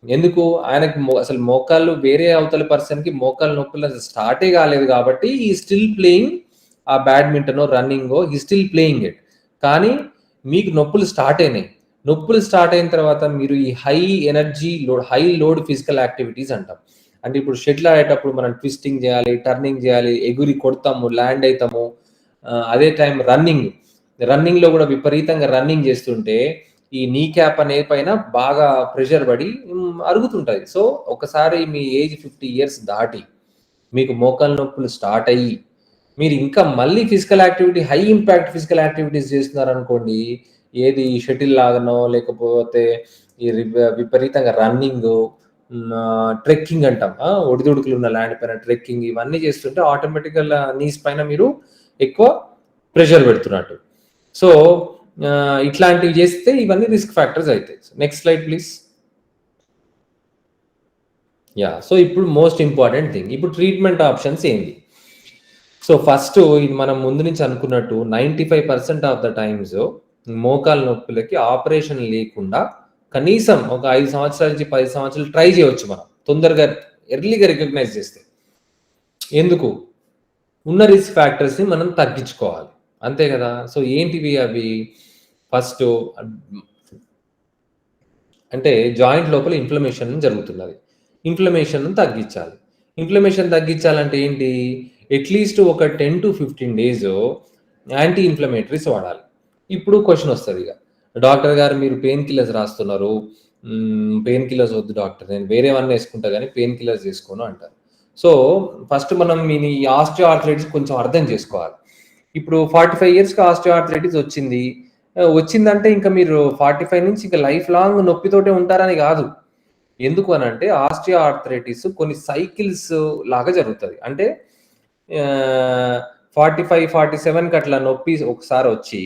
ఎందుకు? ఆయనకి అసలు మోకాళ్ళు వేరే అవతల పర్సన్కి మోకాళ్ళ నొప్పులు అసలు స్టార్టే కాలేదు కాబట్టి ఈ స్టిల్ ప్లేయింగ్ ఆ బ్యాడ్మింటనో రన్నింగో ఈ స్టిల్ ప్లేయింగ్ ఇట్. కానీ మీకు నొప్పులు స్టార్ట్ అయినాయి. నొప్పులు స్టార్ట్ అయిన తర్వాత మీరు ఈ high energy load, high load physical activities అంటాం. అంటే ఇప్పుడు షటిల్ ఆడేటప్పుడు మనం ట్విస్టింగ్ చేయాలి, టర్నింగ్ చేయాలి, ఎగురి కొడతాము, ల్యాండ్ అవుతాము. అదే టైం రన్నింగ్లో కూడా విపరీతంగా రన్నింగ్ చేస్తుంటే ఈ నీ క్యాప్ అనే పైన బాగా ప్రెషర్ పడి అరుగుతుంటుంది. సో ఒకసారి మీ ఏజ్ 50 ఇయర్స్ దాటి మీకు మోకాలు నొప్పులు స్టార్ట్ అయ్యి మీరు ఇంకా మళ్ళీ physical activity, high impact physical activities చేస్తున్నారనుకోండి, ఏది షటిల్ లాగానో లేకపోతే ఈ విపరీతంగా రన్నింగ్, ట్రెక్కింగ్ అంటాం, ఒడిదుడుకులు ఉన్న ల్యాండ్ పైన ట్రెక్కింగ్, ఇవన్నీ చేస్తుంటే ఆటోమేటిక్గా నీస్ పైన మీరు ఎక్కువ ప్రెషర్ పెడుతున్నట్టు. సో ఇట్లాంటివి చేస్తే ఇవన్నీ రిస్క్ ఫ్యాక్టర్స్ అవుతాయి. Next slide please. Yeah, so ఇప్పుడు మోస్ట్ ఇంపార్టెంట్ థింగ్, ఇప్పుడు ట్రీట్మెంట్ ఆప్షన్స్ ఏంటి? సో ఫస్ట్ ఇది మనం ముందు నుంచి అనుకున్నట్టు 95% ఆఫ్ ద టైమ్స్ మోకాలు నొప్పులకి ఆపరేషన్ లేకుండా కనీసం ఒక 5 సంవత్సరాల నుంచి 10 సంవత్సరాలు ట్రై చేయవచ్చు. మనం తొందరగా ఎర్లీగా రికగ్నైజ్ చేస్తే. ఎందుకు? ఉన్న రిస్క్ ఫ్యాక్టర్స్ని మనం తగ్గించుకోవాలి, అంతే కదా. సో ఏంటివి అవి? ఫస్ట్ అంటే జాయింట్ లోపల ఇన్ఫ్లమేషన్ జరుగుతున్నది, ఇన్ఫ్లమేషన్ తగ్గించాలి. ఇన్ఫ్లమేషన్ తగ్గించాలంటే ఏంటి? అట్లీస్ట్ ఒక 10 to 15 days యాంటీ ఇన్ఫ్లమేటరీస్ వాడాలి. ఇప్పుడు క్వశ్చన్ వస్తుంది, ఇక డాక్టర్ గారు మీరు పెయిన్ కిల్లర్స్ రాస్తున్నారు, పెయిన్ కిల్లర్స్ వద్దు డాక్టర్, నేను వేరేవన్నీ వేసుకుంటా కానీ పెయిన్ కిల్లర్స్ వేసుకోను అంటారు. సో ఫస్ట్ మనం మీ ఆస్టియో ఆర్థరైటిస్ కొంచెం అర్థం చేసుకోవాలి. ఇప్పుడు 45 ఇయర్స్కి ఆస్టియో ఆర్థరైటిస్ వచ్చిందంటే ఇంకా మీరు 45 నుంచి ఇంకా లైఫ్ లాంగ్ నొప్పితోటే ఉంటారని కాదు. ఎందుకు అని అంటే ఆస్టియో ఆర్థరైటిస్ కొన్ని సైకిల్స్ లాగా జరుగుతుంది. అంటే 45-47కి అట్లా నొప్పి ఒకసారి వచ్చి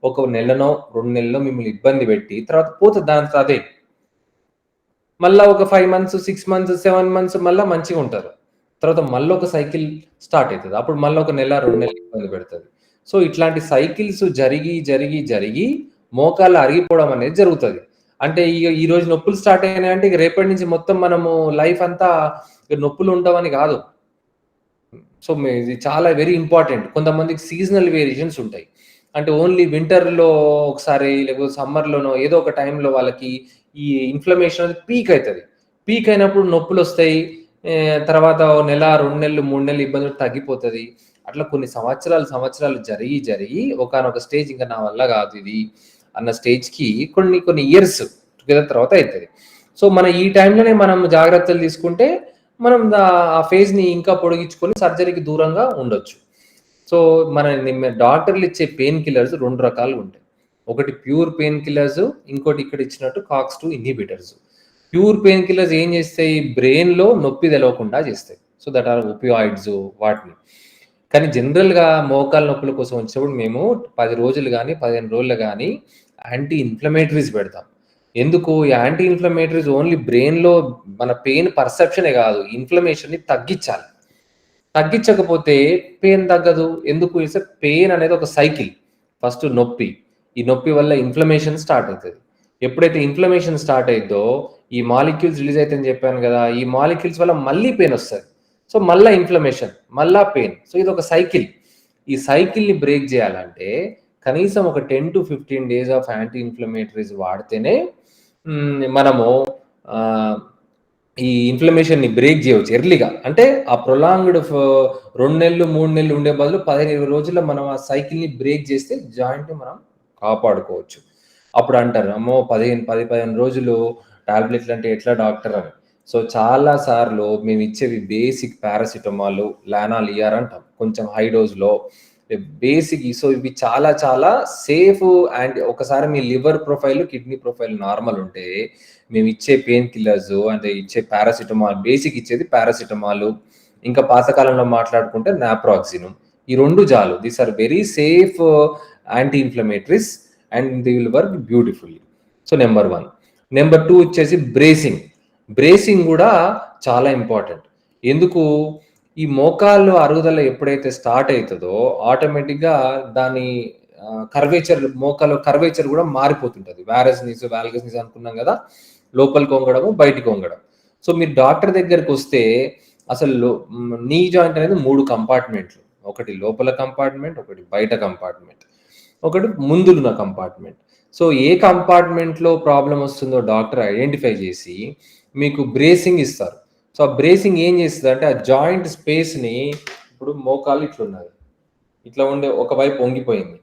ఒక నెలనో 2 నెలలో మిమ్మల్ని ఇబ్బంది పెట్టి తర్వాత పోతుంది దాని అదే. మళ్ళీ ఒక 5 months 6 months 7 months మళ్ళీ మంచిగా ఉంటారు. తర్వాత మళ్ళీ ఒక సైకిల్ స్టార్ట్ అవుతుంది. అప్పుడు మళ్ళీ ఒక నెల 2 నెలలు ఇబ్బంది పెడుతుంది. సో ఇట్లాంటి సైకిల్స్ జరిగి మోకాళ్ళు అరిగిపోవడం అనేది జరుగుతుంది. అంటే ఈ రోజు నొప్పులు స్టార్ట్ అయినాయంటే ఇక రేపటి నుంచి మొత్తం మనము లైఫ్ అంతా నొప్పులు ఉండవని కాదు. సో ఇది చాలా వెరీ ఇంపార్టెంట్. కొంతమందికి సీజనల్ వేరియేషన్స్ ఉంటాయి. అంటే ఓన్లీ వింటర్లో ఒకసారి లేకపోతే సమ్మర్లోనో ఏదో ఒక టైంలో వాళ్ళకి ఈ ఇన్ఫ్లమేషన్ అనేది పీక్ అవుతుంది. పీక్ అయినప్పుడు నొప్పులు వస్తాయి. తర్వాత నెల 2 నెలలు 3 నెలలు ఇబ్బందులు తగ్గిపోతుంది. అట్లా కొన్ని సంవత్సరాలు జరిగి ఒకనొక స్టేజ్ ఇంకా నా వల్ల కాదు ఇది అన్న స్టేజ్కి కొన్ని ఇయర్స్ టుగెదర్ తర్వాత అవుతుంది. సో మన ఈ టైంలోనే మనం జాగ్రత్తలు తీసుకుంటే మనం ఆ ఫేజ్ని ఇంకా పొడిగించుకొని సర్జరీకి దూరంగా ఉండొచ్చు. సో మన డాక్టర్లు ఇచ్చే పెయిన్ కిల్లర్స్ 2 రకాలు ఉంటాయి. ఒకటి ప్యూర్ పెయిన్ కిల్లర్స్, ఇంకోటి ఇక్కడ ఇచ్చినట్టు COX-2 inhibitors. Pure pain killers ఏం చేస్తాయి? బ్రెయిన్లో నొప్పి తెలవకుండా చేస్తాయి. సో దట్ ఆర్ ఒపియాయిడ్స్ వాటిని. కానీ జనరల్గా మోకాల నొప్పుల కోసం వచ్చినప్పుడు మేము 10 రోజులు కానీ 15 రోజులు కానీ యాంటీ ఇన్ఫ్లమేటరీస్ పెడతాం. ఎందుకు? యాంటీ ఇన్ఫ్లమేటరీస్ ఓన్లీ బ్రెయిన్లో మన పెయిన్ పర్సెప్షనే కాదు, ఇన్ఫ్లమేషన్ని తగ్గించాలి. తగ్గించకపోతే పెయిన్ తగ్గదు. ఎందుకు? పెయిన్ అనేది ఒక సైకిల్. ఫస్ట్ నొప్పి. ఈ నొప్పి వల్ల ఇన్ఫ్లమేషన్ స్టార్ట్ అవుతది. ఎప్పుడైతే ఇన్ఫ్లమేషన్ స్టార్ట్ అయిద్దో ఈ మాలిక్యూల్స్ రిలీజ్ అయితాయని చెప్పాను కదా! ఈ మాలిక్యూల్స్ వల్ల మళ్ళీ పెయిన్ వస్తది. సో మళ్ళా ఇన్ఫ్లమేషన్, మళ్ళా పెయిన్. సో ఇదొక సైకిల్. ఈ సైకిల్‌ని బ్రేక్ చేయాలంటే కనీసం ఒక 10-15 డేస్ ఆఫ్ యాంటీ ఇన్ఫ్లమేటరీస్ వాడితేనే మనము ఈ ఇన్ఫ్లమేషన్‌ని బ్రేక్ చేయవచ్చు ఎర్లీగా. అంటే ఆ ప్రొలాంగ్డ్ 2 నెలలు, 3 నెలలు ఉండే బదులు 15, 20 రోజుల్లో మనం ఆ సైకిల్‌ని బ్రేక్ చేస్తే జాయింట్‌ని మనం కాపాడుకోవచ్చు. అప్పుడు అంటారు, అమ్మో! 15 రోజులు టాబ్లెట్లు అంటే ఎట్లా డాక్టర్ అని. సో చాలా సార్లు మేము ఇచ్చేవి బేసిక్ పారాసిటమాల్, లానాలియర్ అంటాం. కొంచెం హై డోస్‌లో బేసిక్. సో ఇవి చాలా చాలా సేఫ్. అండ్ ఒకసారి మీ liver profile, kidney profile normal ఉంటే మేము ఇచ్చే పెయిన్ కిల్లర్స్ అంటే ఇచ్చే పారాసిటమాల్, బేసిక్ ఇచ్చేది పారాసిటమాల్, ఇంకా పాతకాలంలో మాట్లాడుకుంటే నాప్రాక్సిన్. ఈ 2 చాలు. These are very safe anti inflammatories and they will work beautifully. So number 1. Number 2 వచ్చేసి బ్రేసింగ్. బ్రేసింగ్ కూడా చాలా ఇంపార్టెంట్. ఎందుకు? ఈ మోకాళ్ళు అరుగుదల ఎప్పుడైతే స్టార్ట్ అవుతుందో ఆటోమేటిక్‌గా దాని కర్వేచర్, మోకాలు కర్వేచర్ కూడా మారిపోతుంటది. వారస్ వాల్గస్ నీస్ అనుకున్నాం కదా! లోపలికి వంగడము, బయటికి వంగడం. సో మీరు డాక్టర్ దగ్గరకొస్తే అసలు నీ జాయింట్ అనేది 3 కంపార్ట్మెంట్లు. ఒకటి లోపల కంపార్ట్మెంట్, ఒకటి బయట కంపార్ట్మెంట్, ఒకటి ముందున్న కంపార్ట్మెంట్. సో ఏ కంపార్ట్మెంట్‌లో ప్రాబ్లమ్ వస్తుందో డాక్టర్ ఐడెంటిఫై చేసి మీకు బ్రేసింగ్ ఇస్తారు. సో ఆ బ్రేసింగ్ ఏం చేస్తదంటే ఆ జాయింట్ స్పేస్‌ని, ఇప్పుడు మోకాలు ఇట్లున్నది. ఇట్లా ఉండే ఒకవైపు వంగిపోయింది.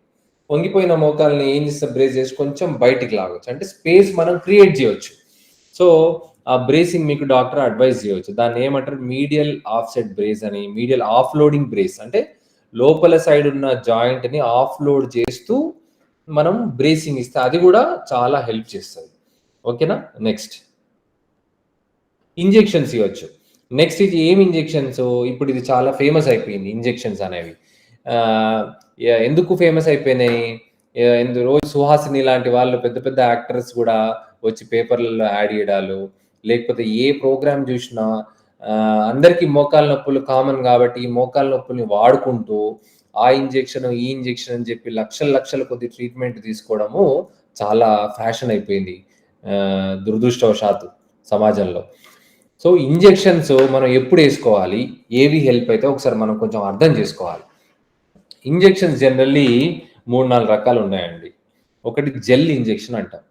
వంగిపోయిన మోకాల్ని ఏం చేస్తారు? బ్రేస్ చేసి కొంచెం బయటికి లాగొచ్చు. అంటే స్పేస్ మనం క్రియేట్ చేయొచ్చు. సో ఆ బ్రేసింగ్ మీకు డాక్టర్ అడ్వైస్ చేయొచ్చు. దాన్ని ఏమంటారు? మీడియల్ ఆఫ్సెట్ బ్రేస్ అని, మీడియల్ ఆఫ్ లోడింగ్ బ్రేస్. అంటే లోపల సైడ్ ఉన్న జాయింట్‌ని ఆఫ్ లోడ్ చేస్తూ మనం బ్రేసింగ్ ఇస్తే అది కూడా చాలా హెల్ప్ చేస్తది. ఓకేనా? నెక్స్ట్ ఇంజెక్షన్స్ ఇవ్వచ్చు. నెక్స్ట్ ఇది ఏం ఇంజెక్షన్స్? ఇప్పుడు ఇది చాలా ఫేమస్ అయిపోయింది ఇంజెక్షన్స్ అనేవి. ఎందుకు ఫేమస్ అయిపోయినాయి? రోజు సుహాసిని లాంటి వాళ్ళు పెద్ద పెద్ద యాక్టర్స్ కూడా వచ్చి పేపర్లలో యాడ్ చేయడాలు, లేకపోతే ఏ ప్రోగ్రామ్ చూసినా అందరికీ మోకాళ్ళ నొప్పులు కామన్ కాబట్టి ఈ మోకాళ్ళ నొప్పుల్ని వాడుకుంటూ ఆ ఇంజెక్షన్, ఈ ఇంజెక్షన్ అని చెప్పి లక్షల కొద్ది ట్రీట్మెంట్ తీసుకోవడము చాలా ఫ్యాషన్ అయిపోయింది దురదృష్టవశాత్తు సమాజంలో. సో ఇంజెక్షన్స్ మనం ఎప్పుడు వేసుకోవాలి, ఏవి హెల్ప్ అయితే ఒకసారి మనం కొంచెం అర్థం చేసుకోవాలి. ఇంజెక్షన్స్ జనరల్లీ 3-4 రకాలు ఉన్నాయండి. ఒకటి జెల్ ఇంజెక్షన్ అంటాం.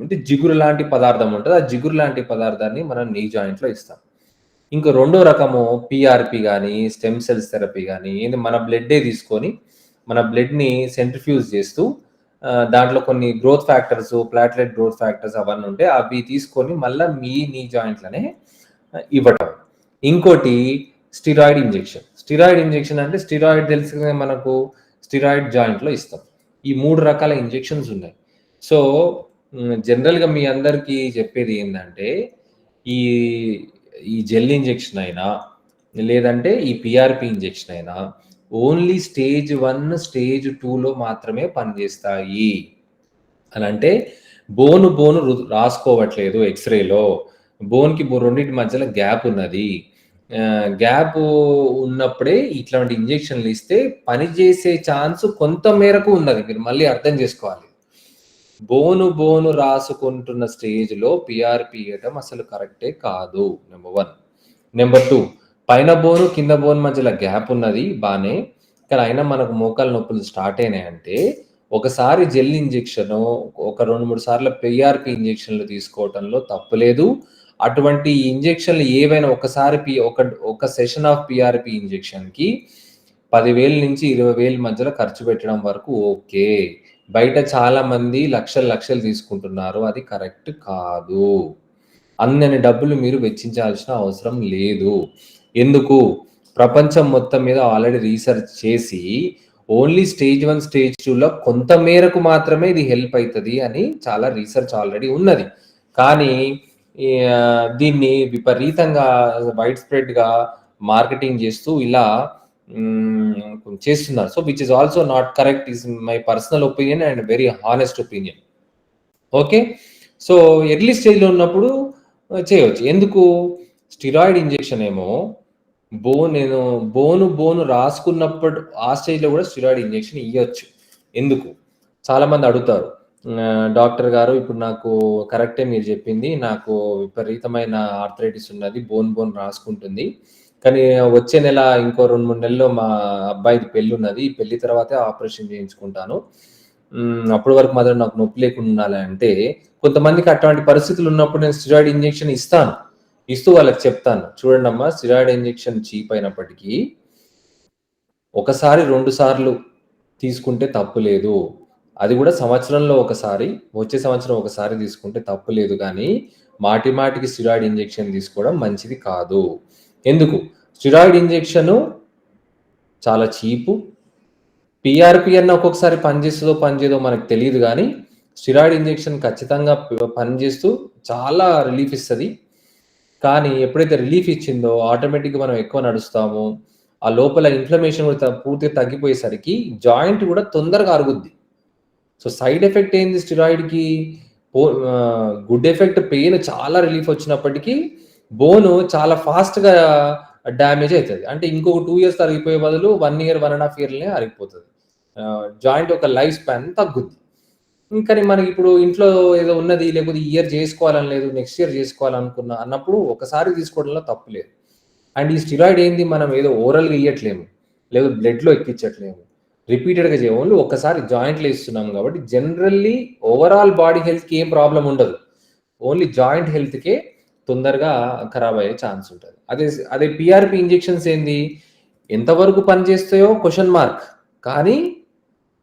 అంటే జిగురు లాంటి పదార్థం ఉంటది. ఆ జిగురు లాంటి పదార్థాన్ని మనం నీ జాయింట్‌లో ఇస్తాం. ఇంకో రెండో రకము పీఆర్‌పీ గాని, స్టెమ్ సెల్స్ థెరపీ గాని, మన బ్లడ్డే తీసుకొని మన బ్లడ్‌ని సెంట్రిఫ్యూజ్ చేస్తూ దాంట్లో కొన్ని గ్రోత్ ఫ్యాక్టర్స్, ప్లాట్లెట్ గ్రోత్ ఫ్యాక్టర్స్ అవన్నీ ఉంటాయి. అవి తీసుకొని మళ్ళా మీ నీ జాయింట్‌లోనే ఇవ్వటం. ఇంకోటి స్టెరాయిడ్ ఇంజెక్షన్. స్టెరాయిడ్ ఇంజెక్షన్ అంటే స్టెరాయిడ్ తెలుసు కదా మనకు, స్టెరాయిడ్ జాయింట్‌లో ఇస్తాం. ఈ 3 రకాల ఇంజెక్షన్స్ ఉన్నాయి. సో జనరల్‌గా మీ అందరికీ చెప్పేది ఏందంటే ఈ ఈ జెల్ ఇంజెక్షన్ అయినా, లేదంటే ఈ పీఆర్‌పీ ఇంజెక్షన్ అయినా ఓన్లీ స్టేజ్ 1, స్టేజ్ 2లో మాత్రమే పనిచేస్తాయి. అనంటే బోను రాసుకోవట్లేదు ఎక్స్‌రేలో. బోన్‌కి రెండిటి మధ్యలో గ్యాప్ ఉన్నది. గ్యాప్ ఉన్నప్పుడే ఇట్లాంటి ఇంజెక్షన్‌లు ఇస్తే పనిచేసే ఛాన్స్ కొంత మేరకు ఉన్నది. మీరు మళ్ళీ అర్థం చేసుకోవాలి. బోను రాసుకుంటున్న స్టేజ్‌లో పీఆర్‌పీ ఇయటం అసలు కరెక్టే కాదు. నంబర్ 1. నంబర్ 2 పైన బోను, కింద బోను మధ్యలో గ్యాప్ ఉన్నది బానే. కానీ అయినా మనకు మోకాళ్ళ నొప్పులు స్టార్ట్ అయినాయంటే ఒకసారి జెల్ ఇంజెక్షను, ఒక 2, 3 సార్లు పీఆర్‌పీ ఇంజెక్షన్‌లు తీసుకోవటంలో తప్పు లేదు. అటువంటి ఇంజెక్షన్‌లు ఏవైనా ఒకసారి ఒక సెషన్ ఆఫ్ పీఆర్‌పీ ఇంజెక్షన్‌కి 10,000 నుంచి 20,000 మధ్యలో ఖర్చు పెట్టడం వరకు ఓకే. బయట చాలా మంది లక్షలు తీసుకుంటున్నారు. అది కరెక్ట్ కాదు. అన్నన్ని డబ్బులు మీరు వెచ్చించాల్సిన అవసరం లేదు. ఎందుకు? ప్రపంచం మొత్తం మీద ఆల్రెడీ రీసెర్చ్ చేసి ఓన్లీ స్టేజ్ 1, స్టేజ్ 2లో కొంత మేరకు మాత్రమే ఇది హెల్ప్ అయితది అని చాలా రీసెర్చ్ ఆల్రెడీ ఉన్నది. కానీ దీన్ని విపరీతంగా వైడ్ స్ప్రెడ్‌గా మార్కెటింగ్ చేస్తూ ఇలా చేస్తున్నారు. So which is also not correct is my personal opinion and very honest opinion. Okay. So early స్టేజ్‌లో ఉన్నప్పుడు చేయొచ్చు. ఎందుకు? స్టెరాయిడ్ ఇంజెక్షన్ ఏమో బోను రాసుకున్నప్పుడు ఆ స్టేజ్‌లో కూడా స్టెరాయిడ్ ఇంజెక్షన్ ఇయ్యొచ్చు. ఎందుకు? చాలామంది అడుగుతారు. డాక్టర్ గారు ఇప్పుడు నాకు కరెక్టే మీరు చెప్పింది. నాకు విపరీతమైన ఆర్థరైటిస్ ఉన్నది. బోన్ రాసుకుంటుంది. కానీ వచ్చే నెల ఇంకో 2, 3 నెలల్లో మా అబ్బాయిది పెళ్లున్నది. ఈ పెళ్లి తర్వాతే ఆపరేషన్ చేయించుకుంటాను. అప్పటి వరకు మాత్రం నాకు నొప్పి లేకుండా ఉండాలి అంటే, కొంతమందికి అట్లాంటి పరిస్థితులు ఉన్నప్పుడు నేను స్టెరాయిడ్ ఇంజెక్షన్ ఇస్తాను. ఇస్తూ వాళ్ళకి చెప్తాను. చూడండమ్మా స్టెరాయిడ్ ఇంజెక్షన్ చీప్ అయినప్పటికీ, ఒకసారి 2 సార్లు తీసుకుంటే తప్పు లేదు. అది కూడా సంవత్సరంలో ఒకసారి, వచ్చే సంవత్సరం ఒకసారి తీసుకుంటే తప్పు లేదు గానీ, మాటికి స్టెరాయిడ్ ఇంజెక్షన్ తీసుకోవడం మంచిది కాదు. ఎందుకు? స్టెరాయిడ్ ఇంజెక్షను చాలా చీపు. పీఆర్‌పీ అన్న ఒక్కొక్కసారి పనిచేస్తదో, పనిచేయదో మనకు తెలీదు గానీ, స్టెరాయిడ్ ఇంజెక్షన్ ఖచ్చితంగా పనిచేస్తూ చాలా రిలీఫ్ ఇస్తది. కానీ ఎప్పుడైతే రిలీఫ్ ఇచ్చిందో ఆటోమేటిక్‌గా మనం ఎక్కువ నడుస్తాము. ఆ లోపల ఇన్‌ఫ్లమేషన్ కూడా పూర్తిగా తగ్గిపోయేసరికి జాయింట్ కూడా తొందరగా అరుగుద్ది. సో, సైడ్ ఎఫెక్ట్ ఏంది స్టెరాయిడ్‌కి? గుడ్ ఎఫెక్ట్ పెయిన్ చాలా రిలీఫ్ వచ్చినప్పటికీ, బోను చాలా ఫాస్ట్‌గా డ్యామేజ్ అయితది. అంటే ఇంకొక 2 ఇయర్స్ అరిగిపోయే బదులు 1 ఇయర్, 1 ½ ఇయర్‌లోనే అరిగిపోతది. జాయింట్ యొక్క లైఫ్ స్పాన్ తగ్గుద్ది. కానీ మనకిప్పుడు ఇంట్లో ఏదో ఉన్నది, లేకపోతే ఈ ఇయర్ జేసుకోవాలని లేదు, నెక్స్ట్ ఇయర్ అన్నప్పుడు ఒకసారి తీసుకోవడంలో తప్పు లేదు. అండ్ ఈ స్టెరాయిడ్ ఏంది మనం ఏదో ఓరల్‌గా ఇయ్యట్లేము. లేదా బ్లడ్‌లో ఎక్కిచ్చట్లేము. రిపీటెడ్‌గా ఓన్లీ ఒక్కసారి జాయింట్‌లో ఇస్తున్నాం కాబట్టి జనరల్లీ ఓవరాల్ బాడీ హెల్త్‌కి ఏం ప్రాబ్లమ్ ఉండదు. ఓన్లీ జాయింట్ హెల్త్‌కే తొందరగా ఖరాబ్ అయ్యే ఛాన్స్ ఉంటది. అదే పీఆర్‌పీ ఇంజెక్షన్స్ ఏంది? ఎంతవరకు పనిచేస్తాయో క్వెషన్ మార్క్. కానీ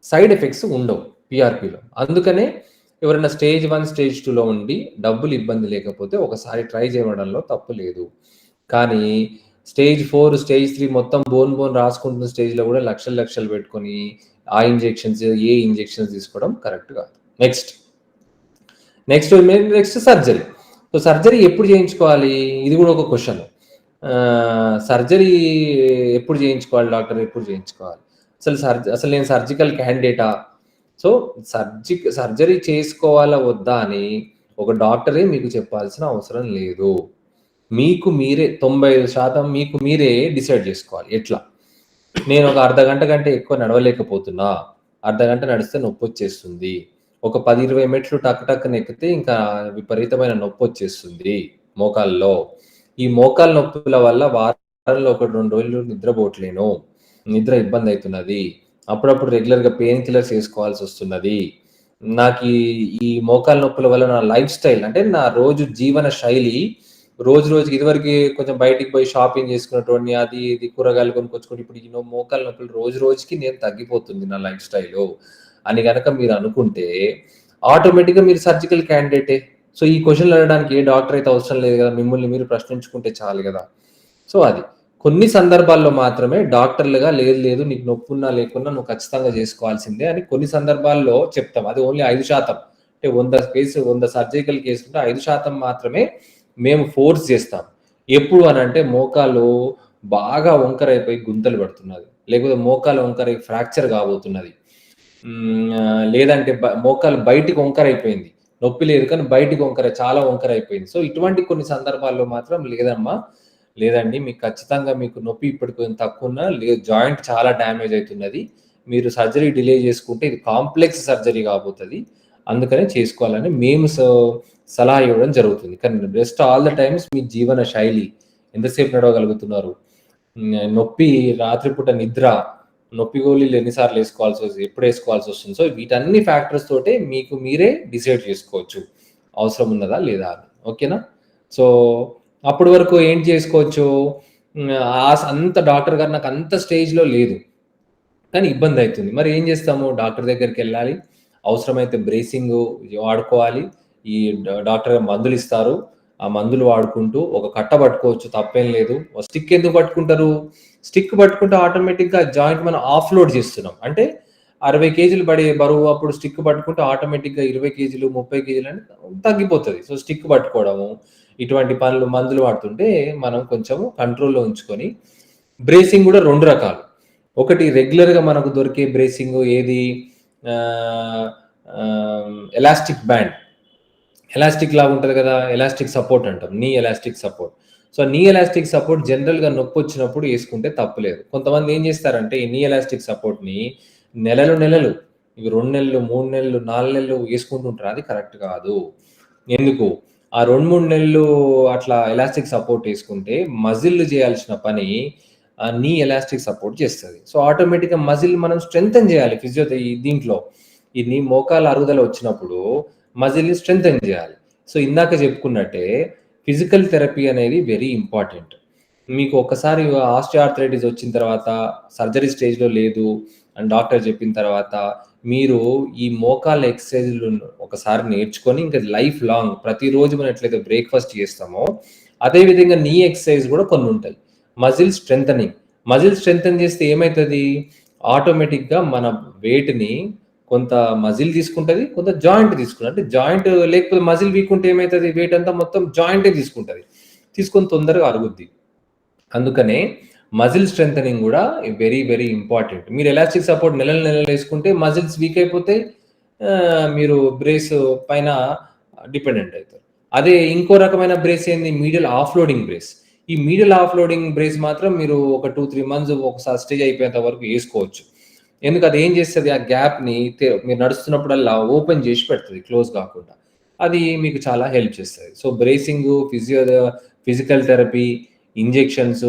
సైడ్ ఎఫెక్ట్స్ ఉండవు పీఆర్‌పీలో. అందుకనే ఎవరైనా స్టేజ్ 1, స్టేజ్ 2లో ఉండి డబ్బులు ఇబ్బంది లేకపోతే ఒకసారి ట్రై చేయడంలో తప్పు లేదు. కానీ స్టేజ్ 4, స్టేజ్ 3 మొత్తం బోన్ రాసుకుంటున్న స్టేజ్‌లో కూడా లక్షలు పెట్టుకొని ఆ ఇంజెక్షన్స్, ఇంజెక్షన్స్ తీసుకోవడం కరెక్ట్ కాదు. Next surgery. సో, సర్జరీ ఎప్పుడు చేయించుకోవాలి? ఇది కూడా ఒక క్వెషన్. సర్జరీ ఎప్పుడు చేయించుకోవాలి డాక్టర్? ఎప్పుడు చేయించుకోవాలి? అసలు నేను సర్జికల్ క్యాండిడేటా? సో, సర్జరీ చేసుకోవాలా వద్దా అని ఒక డాక్టరే మీకు చెప్పాల్సిన అవసరం లేదు. మీకు మీరే 95% మీకు మీరే డిసైడ్ చేసుకోవాలి. ఎట్లా? నేను ఒక అర్ధగంట కంటే ఎక్కువ నడవలేకపోతున్నా. అర్ధగంట నడిస్తే నొప్పొచ్చేస్తుంది. ఒక 10, 20 మెట్లు టక్ ఎక్కితే ఇంకా విపరీతమైన నొప్పొచ్చేస్తుంది మోకాల్లో. ఈ మోకాలు నొప్పుల వల్ల వారంలో 1, 2 రోజులు నిద్రపోవట్లేను. నిద్ర ఇబ్బందయితున్నది. అప్పుడప్పుడు రెగ్యులర్‌గా పెయిన్ కిల్లర్స్ ఏసుకోవాల్సొస్తున్నది. నాకీ ఈ మోకాలు నొప్పుల వల్ల నా లైఫ్ స్టైల్ అంటే నా రోజు జీవన శైలి రోజుకి ఇదివరకి కొంచెం బయటికి పోయి షాపింగ్ చేసుకునేటోడిని. అది ఇది కూరగాయలు కొనుక్కొచ్చుకొని ఇప్పుడు ఈ మోకాలు నొప్పులు రోజుకి నేను తగ్గిపోతుంది నా లైఫ్ స్టైలు అని గనక మీరు అనుకుంటే ఆటోమేటిక్‌గా మీరు సర్జికల్ క్యాండిడేటే. సో, ఈ క్వెషన్‌లు అడగడానికి ఏ డాక్టర్ అయితే అవసరం లేదు గదా! మిమ్మల్ని మీరు ప్రశ్నించుకుంటే చాలు గదా! సో, అది. కొన్ని సందర్భాల్లో మాత్రమే డాక్టర్లుగా లేదు నీకు నొప్పున్నా లేకున్నా నువ్వు ఖచ్చితంగా జేసుకోవాల్సిందే అని కొన్ని సందర్భాల్లో చెప్తాం. అది ఓన్లీ 5% అంటే 100 సర్జికల్ కేసులుంటే 5% మాత్రమే మేము ఫోర్స్ జేస్తాం. ఎప్పుడు అనంటే మోకాలు బాగా వంకరైపోయి గుంతలు పడుతున్నది. లేకపోతే మోకాలు వంకరై ఫ్రాక్చర్ కాబోతున్నది. లేదంటే మోకాలు బయటికి వంకరైపోయింది. నొప్పి లేదు కానీ బయటికి చాలా వంకరైపోయింది. సో, ఇటువంటి కొన్ని సందర్భాల్లో మాత్రం లేదండి మీకు ఖచ్చితంగా మీకు నొప్పి ఇప్పటికి కొంచెం తక్కువున్నా జాయింట్ చాలా డ్యామేజ్ అయితున్నది. మీరు సర్జరీ డిలే చేసుకుంటే ఇది కాంప్లెక్స్ సర్జరీ కాబోతది. అందుకనే చేసుకోవాలని మేము సలహా ఇవ్వడం జరుగుతుంది. కానీ బెస్ట్ ఆల్ ద టైమ్స్ మీ జీవన శైలి ఎంతసేపు నడవగలుగుతున్నారు? నొప్పి రాత్రిపూట నిద్ర, నొప్పి గోళీలు ఎన్ని సార్లు ఎప్పుడు ఏసుకోవాల్సొస్తుంది. సో, వీటన్ని ఫ్యాక్టర్స్ తోటే మీకు మీరే డిసైడ్ చేసుకోవచ్చు. అవసరం ఉన్నదా? లేదా అని. ఓకేనా? సో, అప్పటి వరకు ఏం చేసుకోవచ్చు? అంత డాక్టర్ గారు నాకు అంత స్టేజ్‌లో లేదు. కానీ ఇబ్బందయితుంది. మరి ఏం చేస్తాము? డాక్టర్ దగ్గరికెళ్ళాలి. అవసరమైతే బ్రేసింగు వాడుకోవాలి. ఈ డాక్టర్ గారు మందులిస్తారు. ఆ మందులు వాడుకుంటూ ఒక కట్ట పట్టుకోవచ్చు తప్పేం లేదు. స్టిక్ ఎందుకు పట్టుకుంటారు? స్టిక్ పట్టుకుంటే ఆటోమేటిక్‌గా జాయింట్ మనం ఆఫ్‌లోడ్ చేస్తున్నాం. అంటే 60 కేజీలు పడే బరువు అప్పుడు స్టిక్ పట్టుకుంటే ఆటోమేటిక్‌గా 20 కేజీలు, 30 కేజీలు అని తగ్గిపోతది. సో, స్టిక్ పట్టుకోవడము, ఇటువంటి మందులు వాడుతుంటే మనం కొంచెం కంట్రోల్‌లో ఉంచుకొని బ్రేసింగ్ గూడా 2 రకాలు. ఒకటి రెగ్యులర్‌గా మనకు దొరికే బ్రేసింగు ఏది? ఆహ్, ఎలాస్టిక్ బ్యాండ్. ఎలాస్టిక్ లాగా ఉంటది కదా! ఎలాస్టిక్ సపోర్ట్ అంటాం. నీ ఎలాస్టిక్ సపోర్ట్. సో, నీ ఎలాస్టిక్ సపోర్ట్ జనరల్‌గా నొప్పొచ్చినప్పుడు యేసుకుంటే తప్పులేదు. కొంతమంది ఏం చేస్తారంటే ఈ నీ ఎలాస్టిక్ సపోర్ట్‌ని నెలలు ఇవి 2 నెలలు, 3 నెలలు, 4 నెలలు వేసుకుంటుంటారు. అది కరెక్ట్ కాదు. ఎందుకు? ఆ 2, 3 నెలలు అట్లా ఎలాస్టిక్ సపోర్ట్ వేసుకుంటే మజిల్ చేయాల్సిన పని నీ ఎలాస్టిక్ సపోర్ట్ చేస్తది. సో, ఆటోమేటిక్‌గా మజిల్ మనం స్ట్రెంథెన్ చేయాలి దీంట్లో. ఈ నీ మోకాళ్ళ అరుగుదల వచ్చినప్పుడు మజిల్‌ని స్ట్రెంథెన్ చేయాలి. సో, ఇందాక చెప్పుకున్నట్టే ఫిజికల్ థెరపీ అనేది వెరీ ఇంపార్టెంట్. మీకు ఒక్కసారి ఆస్టియోఆర్థరైటిస్ వచ్చిన తర్వాత సర్జరీ స్టేజ్‌లో లేదు అని డాక్టర్ చెప్పిన తర్వాత మీరు ఈ మోకాళ్ళ ఎక్సర్‌సైజులు ఒకసారి నేర్చుకొని ఇంక లైఫ్ లాంగ్ ప్రతిరోజు మనం ఎట్లయితే బ్రేక్‌ఫాస్ట్ చేస్తామో అదే విధంగా నీ ఎక్సర్‌సైజ్ కూడా కొన్ని ఉంటాయి. Muscle strengthening. మజిల్ స్ట్రెంథెన్ చేస్తే ఏమైతది? ఆటోమేటిక్‌గా మన వెయిట్‌ని కొంత మజిల్ తీసుకుంటది. కొంత జాయింట్ తీసుకుంటది. అంటే జాయింట్ లేకపోతే మజిల్ వీక్ ఉంటే ఏమైతది? వెయిట్ అంతా మొత్తం జాయింటే తీసుకుంటది. తీసుకొని తొందరగా అరుగుద్ది. అందుకనే మజిల్ స్ట్రెంథెనింగ్ కూడా వెరీ, వెరీ ఇంపార్టెంట్. మీరు ఎలాస్టిక్ సపోర్ట్ నెలలు వేసుకుంటే మజిల్స్ వీక్ అయిపోతాయి. మీరు బ్రేస్ పైన డిపెండెంట్ అవుతారు. అదే ఇంకో రకమైన బ్రేస్ ఏంది? Medial offloading brace. ఈ మీడియల్ ఆఫ్‌లోడింగ్ బ్రేస్ మాత్రం మీరు ఒక 2, 3 మంత్స్ ఒకసారి స్టేజ్ అయిపోయేంత వరకు వేసుకోవచ్చు. ఎందుకు అది ఏం చేస్తది? ఆ గ్యాప్‌ని మీరు నడుస్తున్నప్పుడల్లా ఓపెన్ చేసి పెడుతది క్లోజ్ కాకుండా. అది మీకు చాలా హెల్ప్ చేస్తది. So, bracing, physical therapy, injections,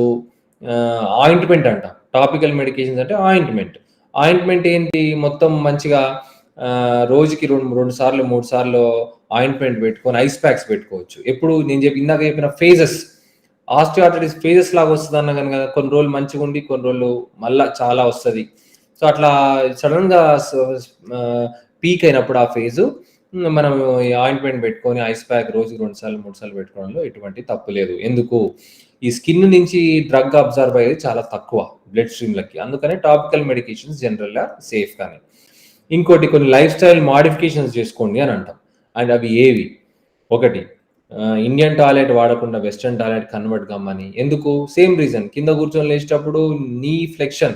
ointment అంటాం. టాపికల్ మెడికేషన్స్ అంటే ఆయింట్‌మెంట్. ఆయింట్‌మెంట్ ఏంటి? మొత్తం మంచిగా రోజుకి 2 సార్లు, 3 సార్లు ఆయింట్‌మెంట్ పెట్టుకొని ఐస్ ప్యాక్స్ పెట్టుకోవచ్చు. ఎప్పుడు నేను ఇందాక చెప్పిన ఫేజెస్ ఆస్టియోఆర్థరైటిస్ ఫేజెస్ లాగా వస్తదన్నా గనుక కొన్ని రోజులు మంచిగుండి, కొన్ని రోజులు మళ్ళా చాలా వస్తది. సో, అట్లా సడెన్‌గా పీక్ అయినప్పుడు ఆ ఫేజు మనం ఈ ఆయింట్‌మెంట్ పెట్టుకొని ఐస్ ప్యాక్ రోజుకి 2 సార్లు, 3 సార్లు పెట్టుకోవడంలో ఎటువంటి తప్పు లేదు. ఎందుకు? ఈ స్కిన్ నుంచి డ్రగ్ అబ్జార్బ్ అయ్యేది చాలా తక్కువ బ్లడ్ స్ట్రీమ్‌లకి. అందుకనే టాపికల్ మెడికేషన్స్ జనరల్‌గా సేఫ్ గానే. ఇంకోటి కొన్ని లైఫ్ స్టైల్ మోడిఫికేషన్స్ చేసుకోండి అని అంటాం. అండ్ అవి ఏవి? ఒకటి ఇండియన్ టాయిలెట్ వాడకుండా వెస్టర్న్ టాయిలెట్ కన్వర్ట్ కమ్మని. ఎందుకు? Same reason. కింద కూర్చొని లేచేటప్పుడు నీ ఫ్లెక్షన్,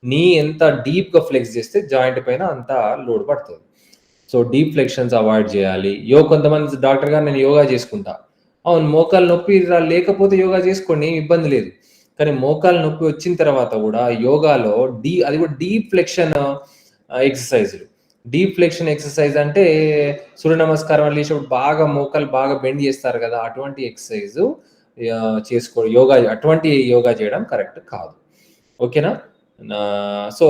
నీ ఎంత డీప్‌గా ఫ్లెక్స్ చేస్తే జాయింట్ పైన అంత లోడ్ పడతది. సో, డీప్ ఫ్లెక్షన్స్ అవాయిడ్ చేయాలి. కొంతమంది డాక్టర్ గారు నేను యోగా చేసుకుంటా. అవును, మోకాలు నొప్పి లేకపోతే యోగా చేసుకోండి, ఏమి ఇబ్బంది లేదు. కానీ మోకాలు నొప్పి వచ్చిన తర్వాత కూడా యోగాలో అది కూడా డీప్ ఫ్లెక్షన్ ఎక్సర్సైజ్‌లు. డీప్ ఫ్లెక్షన్ ఎక్సర్సైజ్ అంటే సూర్య నమస్కారం లేచినప్పుడు బాగా మోకాలు బాగా బెండ్ చేస్తారు కదా! అటువంటి ఎక్సర్సైజ్ అటువంటి యోగా చేయడం కరెక్ట్ కాదు. ఓకేనా? సో,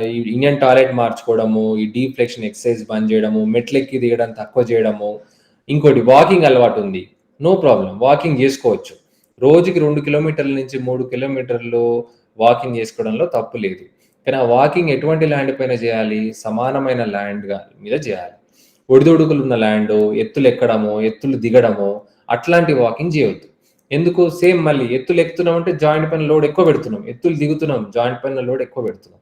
ఈ ఇండియన్ టాయిలెట్ మార్చుకోవడము, ఈ డీప్ ఫ్లెక్షన్ ఎక్సర్సైజ్ బంద్ చేయడము, మెట్లెక్కి దిగడం తక్కువ చేయడము. ఇంకోటి వాకింగ్ అలవాటు ఉంది. No problem. వాకింగ్ చేసుకోవచ్చు. రోజుకి 2 కిలోమీటర్ల నుంచి 3 కిలోమీటర్లు వాకింగ్ చేసుకోవడంలో తప్పు లేదు. కానీ ఆ వాకింగ్ ఎటువంటి ల్యాండ్ పైన చేయాలి? సమానమైన మీద చేయాలి. ఒడిదుడుకులున్న ల్యాండు, ఎత్తులు ఎక్కడము, ఎత్తులు దిగడము అట్లాంటి వాకింగ్ చేయొద్దు. ఎందుకు? సేమ్ మళ్ళీ ఎత్తులు ఎక్కుతున్నాం అంటే జాయింట్ పైన లోడ్ ఎక్కువ పెడుతున్నాం. ఎత్తులు దిగుతున్నాం, జాయింట్ పైన లోడ్ ఎక్కువ పెడుతున్నాం.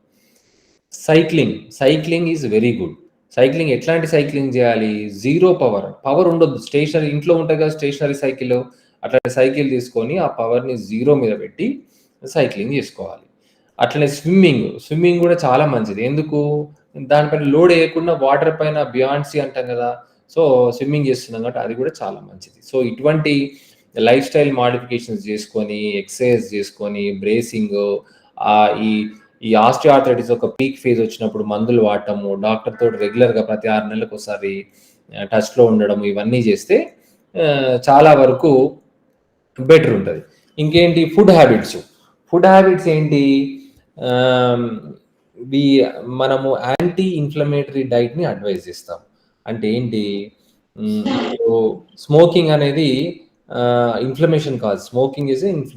Cycling is very good. Cycling ఎట్లాంటి సైక్లింగ్ చేయాలి? జీరో పవర్ ఉండొద్దు. స్టేషనరీ ఇంట్లో ఉంటుంది కదా స్టేషనరీ సైకిల్, అట్లాంటి సైకిల్ తీసుకొని ఆ పవర్‌ని జీరో మీద పెట్టి సైక్లింగ్ చేసుకోవాలి. అట్లనే స్విమ్మింగ్ కూడా చాలా మంచిది. ఎందుకు? దానిపైన లోడ్ వేయకుండా వాటర్ పైన బియాన్సీ అంటాం కదా! సో, స్విమ్మింగ్ చేస్తున్నాం కాబట్టి అది కూడా చాలా మంచిది. సో, ఇటువంటి లైఫ్ స్టైల్ మోడిఫికేషన్స్ చేసుకొని, ఎక్సర్సైజ్ చేసుకొని, బ్రేసింగు ఈ ఈ ఆస్టియోఆర్థరైటిస్ ఒక పీక్ ఫేజ్ వచ్చినప్పుడు మందులు వాడటము, డాక్టర్ తోటి రెగ్యులర్‌గా ప్రతి 6 నెలలకోసారి టచ్‌లో ఉండడం ఇవన్నీ చేస్తే చాలా వరకు బెటర్ ఉంటది. ఇంకేంటి ఫుడ్ హ్యాబిట్స్. ఫుడ్ హ్యాబిట్స్ ఏంటి? ఆహ్, వి మనము యాంటీ ఇన్‌ఫ్లమేటరీ డైట్‌ని అడ్వైస్ చేస్తాం. అంటే ఏంటి? ఇప్పుడు స్మోకింగ్ అనేది ఇన్‌ఫ్లమేషన్ కాదు. స్మోకింగ్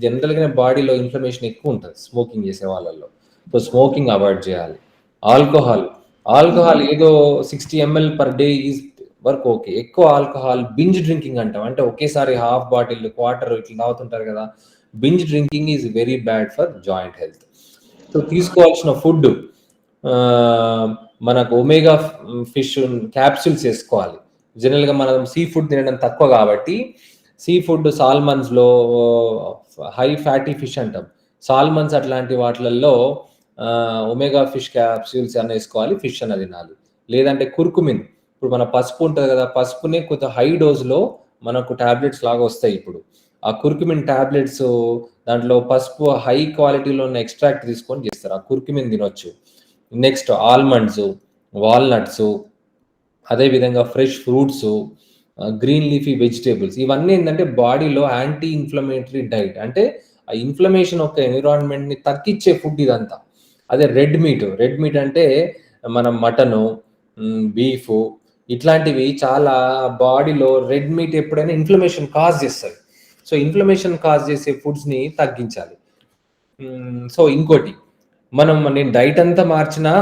జనరల్‌గానే బాడీలో ఇన్‌ఫ్లమేషన్ ఎక్కువ ఉంటది స్మోకింగ్ చేసే వాళ్ళలో. సో, స్మోకింగ్ అవాయిడ్ చేయాలి. ఆల్కహాల్ ఏదో 60 ఎంఎల్ పర్ డే వరకు ఓకే. ఎక్కువ ఆల్కహాల్ బింజ్ డ్రింకింగ్ అంటాం. అంటే ఒకేసారి హాఫ్ బాటిల్, క్వార్టర్ ఇట్లా తాగుతుంటారు కదా! Binge drinking is very bad for joint health. So, తీసుకోవాల్సిన ఫుడ్ మనకు ఒమేగా ఫిష్ క్యాప్సూల్స్ ఏసుకోవాలి. జనరల్‌గా మనం సీ ఫుడ్ తినడం తక్కువ కాబట్టి సీ ఫుడ్ సాల్మన్స్‌లో హై ఫ్యాటీ ఫిష్ అంటాం. సాల్మన్స్ అట్లాంటి వాటిలల్లో ఒమేగా ఫిష్ క్యాప్సూల్స్ అన్న ఏసుకోవాలి. ఫిష్ అన్న తినాలి. లేదంటే కుర్కుమిన్, ఇప్పుడు మన పసుపు ఉంటది కదా! పసుపుని కొంచెం హై డోస్‌లో మనకు టాబ్లెట్స్ లాగా వస్తాయి ఇప్పుడు. ఆ కుర్కుమిన్ టాబ్లెట్స్ దాంట్లో పసుపు హై క్వాలిటీలో ఉన్న ఎక్స్ట్రాక్ట్ తీసుకొని చేస్తారు. ఆ కుర్కుమిన్ తినొచ్చు. నెక్స్ట్ ఆల్మండ్స్, వాల్‌నట్సు, అదే విధంగా fresh fruits, green leafy vegetables ఇవన్నీ ఏంటంటే బాడీలో యాంటీ ఇన్‌ఫ్లమేటరీ డైట్. అంటే ఆ ఇన్‌ఫ్లమేషన్ యొక్క ఎన్విరాన్మెంట్‌ని తగ్గించే ఫుడ్ ఇదంతా. అదే రెడ్ మీట్ అంటే మనం మటను, బీఫు ఇట్లాంటివి చాలా బాడీలో రెడ్ మీట్ ఎప్పుడైనా ఇన్‌ఫ్లమేషన్ కాజ్ చేస్తది. సో, ఇన్‌ఫ్లమేషన్ కాజ్ చేసే ఫుడ్స్‌ని తగ్గించాలి. సో, ఇంకోటి నేను డైట్ అంతా మార్చినా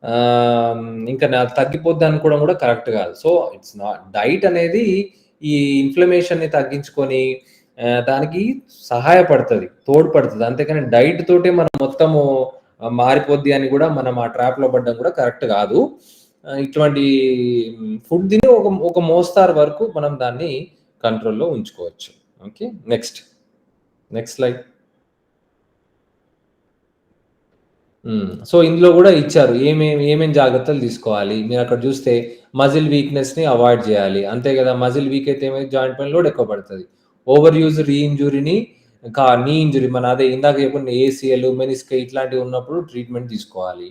ఆహ్, ఇంకా నాకు తగ్గిపోద్ది అనుకోవడం కూడా కరెక్ట్ కాదు. సో, ఇట్స్ నాట్ డైట్ అనేది ఈ ఇన్‌ఫ్లమేషన్‌ని తగ్గించుకొని దానికి సహాయపడతది. తోడ్పడతది. అంతేగాని డైట్ తోటే మనం మొత్తము మారిపోద్ది అని కూడా మనం ఆ ట్రాప్‌లో పడ్డం కూడా కరెక్ట్ కాదు. ఇటువంటి ఫుడ్ తిని ఒక మోస్తారు వరకు మనం దాన్ని కంట్రోల్‌లో ఉంచుకోవచ్చు. Okay. Next. Next slide. So, ఇందులో గూడా ఇచ్చారు. ఏమేం జాగ్రత్తలు తీసుకోవాలి. మీరక్కడ జూస్తే మజిల్ వీక్‌నెస్‌ని అవాయిడ్ జేయాలి. అంతే గదా! మజిల్ వీక్ అయితే ఏమైద్ది జాయింట్ పైన లోడ్ ఎక్కువ పడతది. ఓవర్ యూజ్ రీ ఇంజ్యూరీని నీ ఇంజ్యూరీ అదే ఇందాక చెప్పిన ఏసీఎల్, మెనిస్కై ఇట్లాంటివి ఉన్నప్పుడు ట్రీట్మెంట్ తీసుకోవాలి.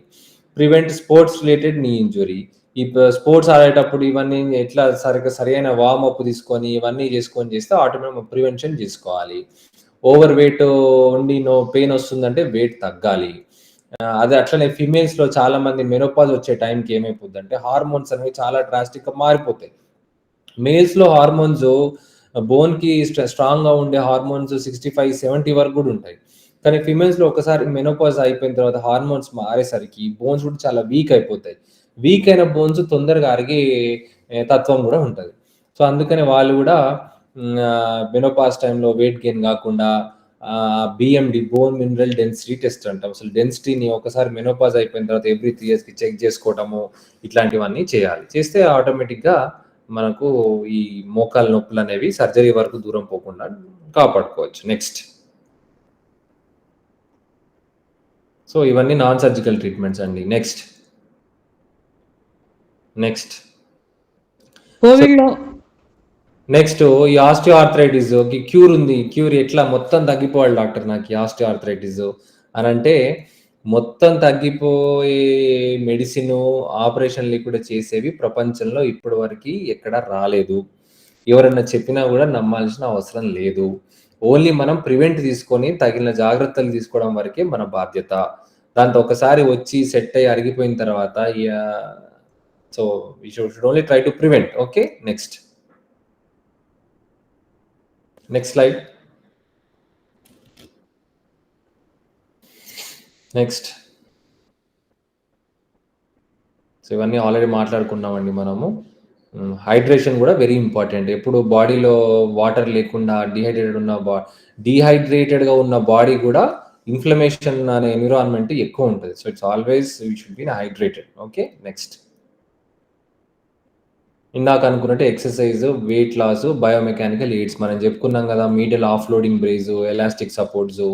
ప్రివెంట్ స్పోర్ట్స్ రిలేటెడ్ నీ ఇంజ్యూరీ. స్పోర్ట్స్ ఆడేటప్పుడు ఇవన్నీ ఎట్లా సరైన వార్మ్ అప్ తీసుకొని ఇవన్నీ చేసుకొని చేస్తే ఆటోమేటిక్ ప్రివెన్షన్ చేసుకోవాలి. ఓవర్ వెయిట్ ఉండి పెయిన్ వస్తుందంటే వెయిట్ తగ్గాలి. అదే అట్లనే ఫీమేల్స్‌లో చాలా మంది మెనోపాజ్ వచ్చే టైంకి ఏమైపోద్దంటే హార్మోన్స్ అనేవి చాలా డ్రాస్టిక్‌గా మారిపోతాయి. మేల్స్‌లో హార్మోన్స్ బోన్‌కి స్ట్రాంగ్‌గా ఉండే హార్మోన్స్ 65, 70 వరకు గూడా ఉంటాయి. కానీ ఫీమేల్స్‌లో ఒకసారి మెనోపాజ్ అయిపోయిన తర్వాత హార్మోన్స్ మారేసరికి బోన్స్ కూడా చాలా వీక్ అయిపోతాయి. వీక్ అయిన బోన్స్ తొందరగా అరిగే తత్వం గూడా ఉంటది. సో, అందుకని వాళ్ళు గూడా మెనోపాజ్ టైంలో వెయిట్ గెయిన్ గాకుండా బీఎండీ బోన్ మినరల్ డెన్సిటీ టెస్ట్ అంటాం. అసలు డెన్సిటీని ఒకసారి మెనోపాజ్ అయిపోయిన తర్వాత ఎవ్రీ 3 ఇయర్స్‌కి చెక్ చేసుకోవటము, ఇట్లాంటివన్నీ చేయాలి. చేస్తే ఆటోమేటిక్‌గా మనకు ఈ మోకాళ్ళ నొప్పులనేవి సర్జరీ వరకు దూరం పోకుండా కాపాడుకోవచ్చు. నెక్స్ట్. సో, ఇవన్నీ నాన్ సర్జికల్ ట్రీట్మెంట్స్ అండి. నెక్స్ట్. నెక్స్ట్. సో, కోవిడ్‌లో నెక్స్ట్ ఈ ఆస్టియో ఆర్థరైటిస్‌కి క్యూర్ ఉంది. క్యూర్ ఎట్లా మొత్తం తగ్గిపోవాలి డాక్టర్ నాకు ఈ ఆస్టియో ఆర్థరైటిస్ అనంటే, మొత్తం తగ్గిపోయే మెడిసిను, ఆపరేషన్‌లు కూడా చేసేవి ప్రపంచంలో ఇప్పటి వరకి ఎక్కడ రాలేదు. ఎవరన్నా చెప్పినా గూడా నమ్మాల్సిన అవసరం లేదు. ఓన్లీ మనం ప్రివెంట్ తీసుకొని తగిన జాగ్రత్తలు తీసుకోవడం వరకే మన బాధ్యత. దాంతో ఒకసారి వచ్చి సెట్ అయ్యి అరిగిపోయిన తర్వాత so, we should only try to prevent. Okay. Next. Next slide. Next. So, ఇవన్నీ ఆల్రెడీ మాట్లాడుకున్నామండి మనము. హైడ్రేషన్ గూడా వెరీ ఇంపార్టెంట్. ఎప్పుడు బాడీలో వాటర్ లేకుండా డీహైడ్రేటెడ్‌గా ఉన్న బాడీ గూడా ఇన్‌ఫ్లమేషన్ అనే ఎన్విరాన్మెంట్ ఎక్కువ ఉంటది. So, it's always we should be hydrated. Okay. Next. ఇందాక అనుకున్నట్టు exercise, weight loss, biomechanical aids మనం చెప్పుకున్నాం గదా! Medial offloading brace, elastic supports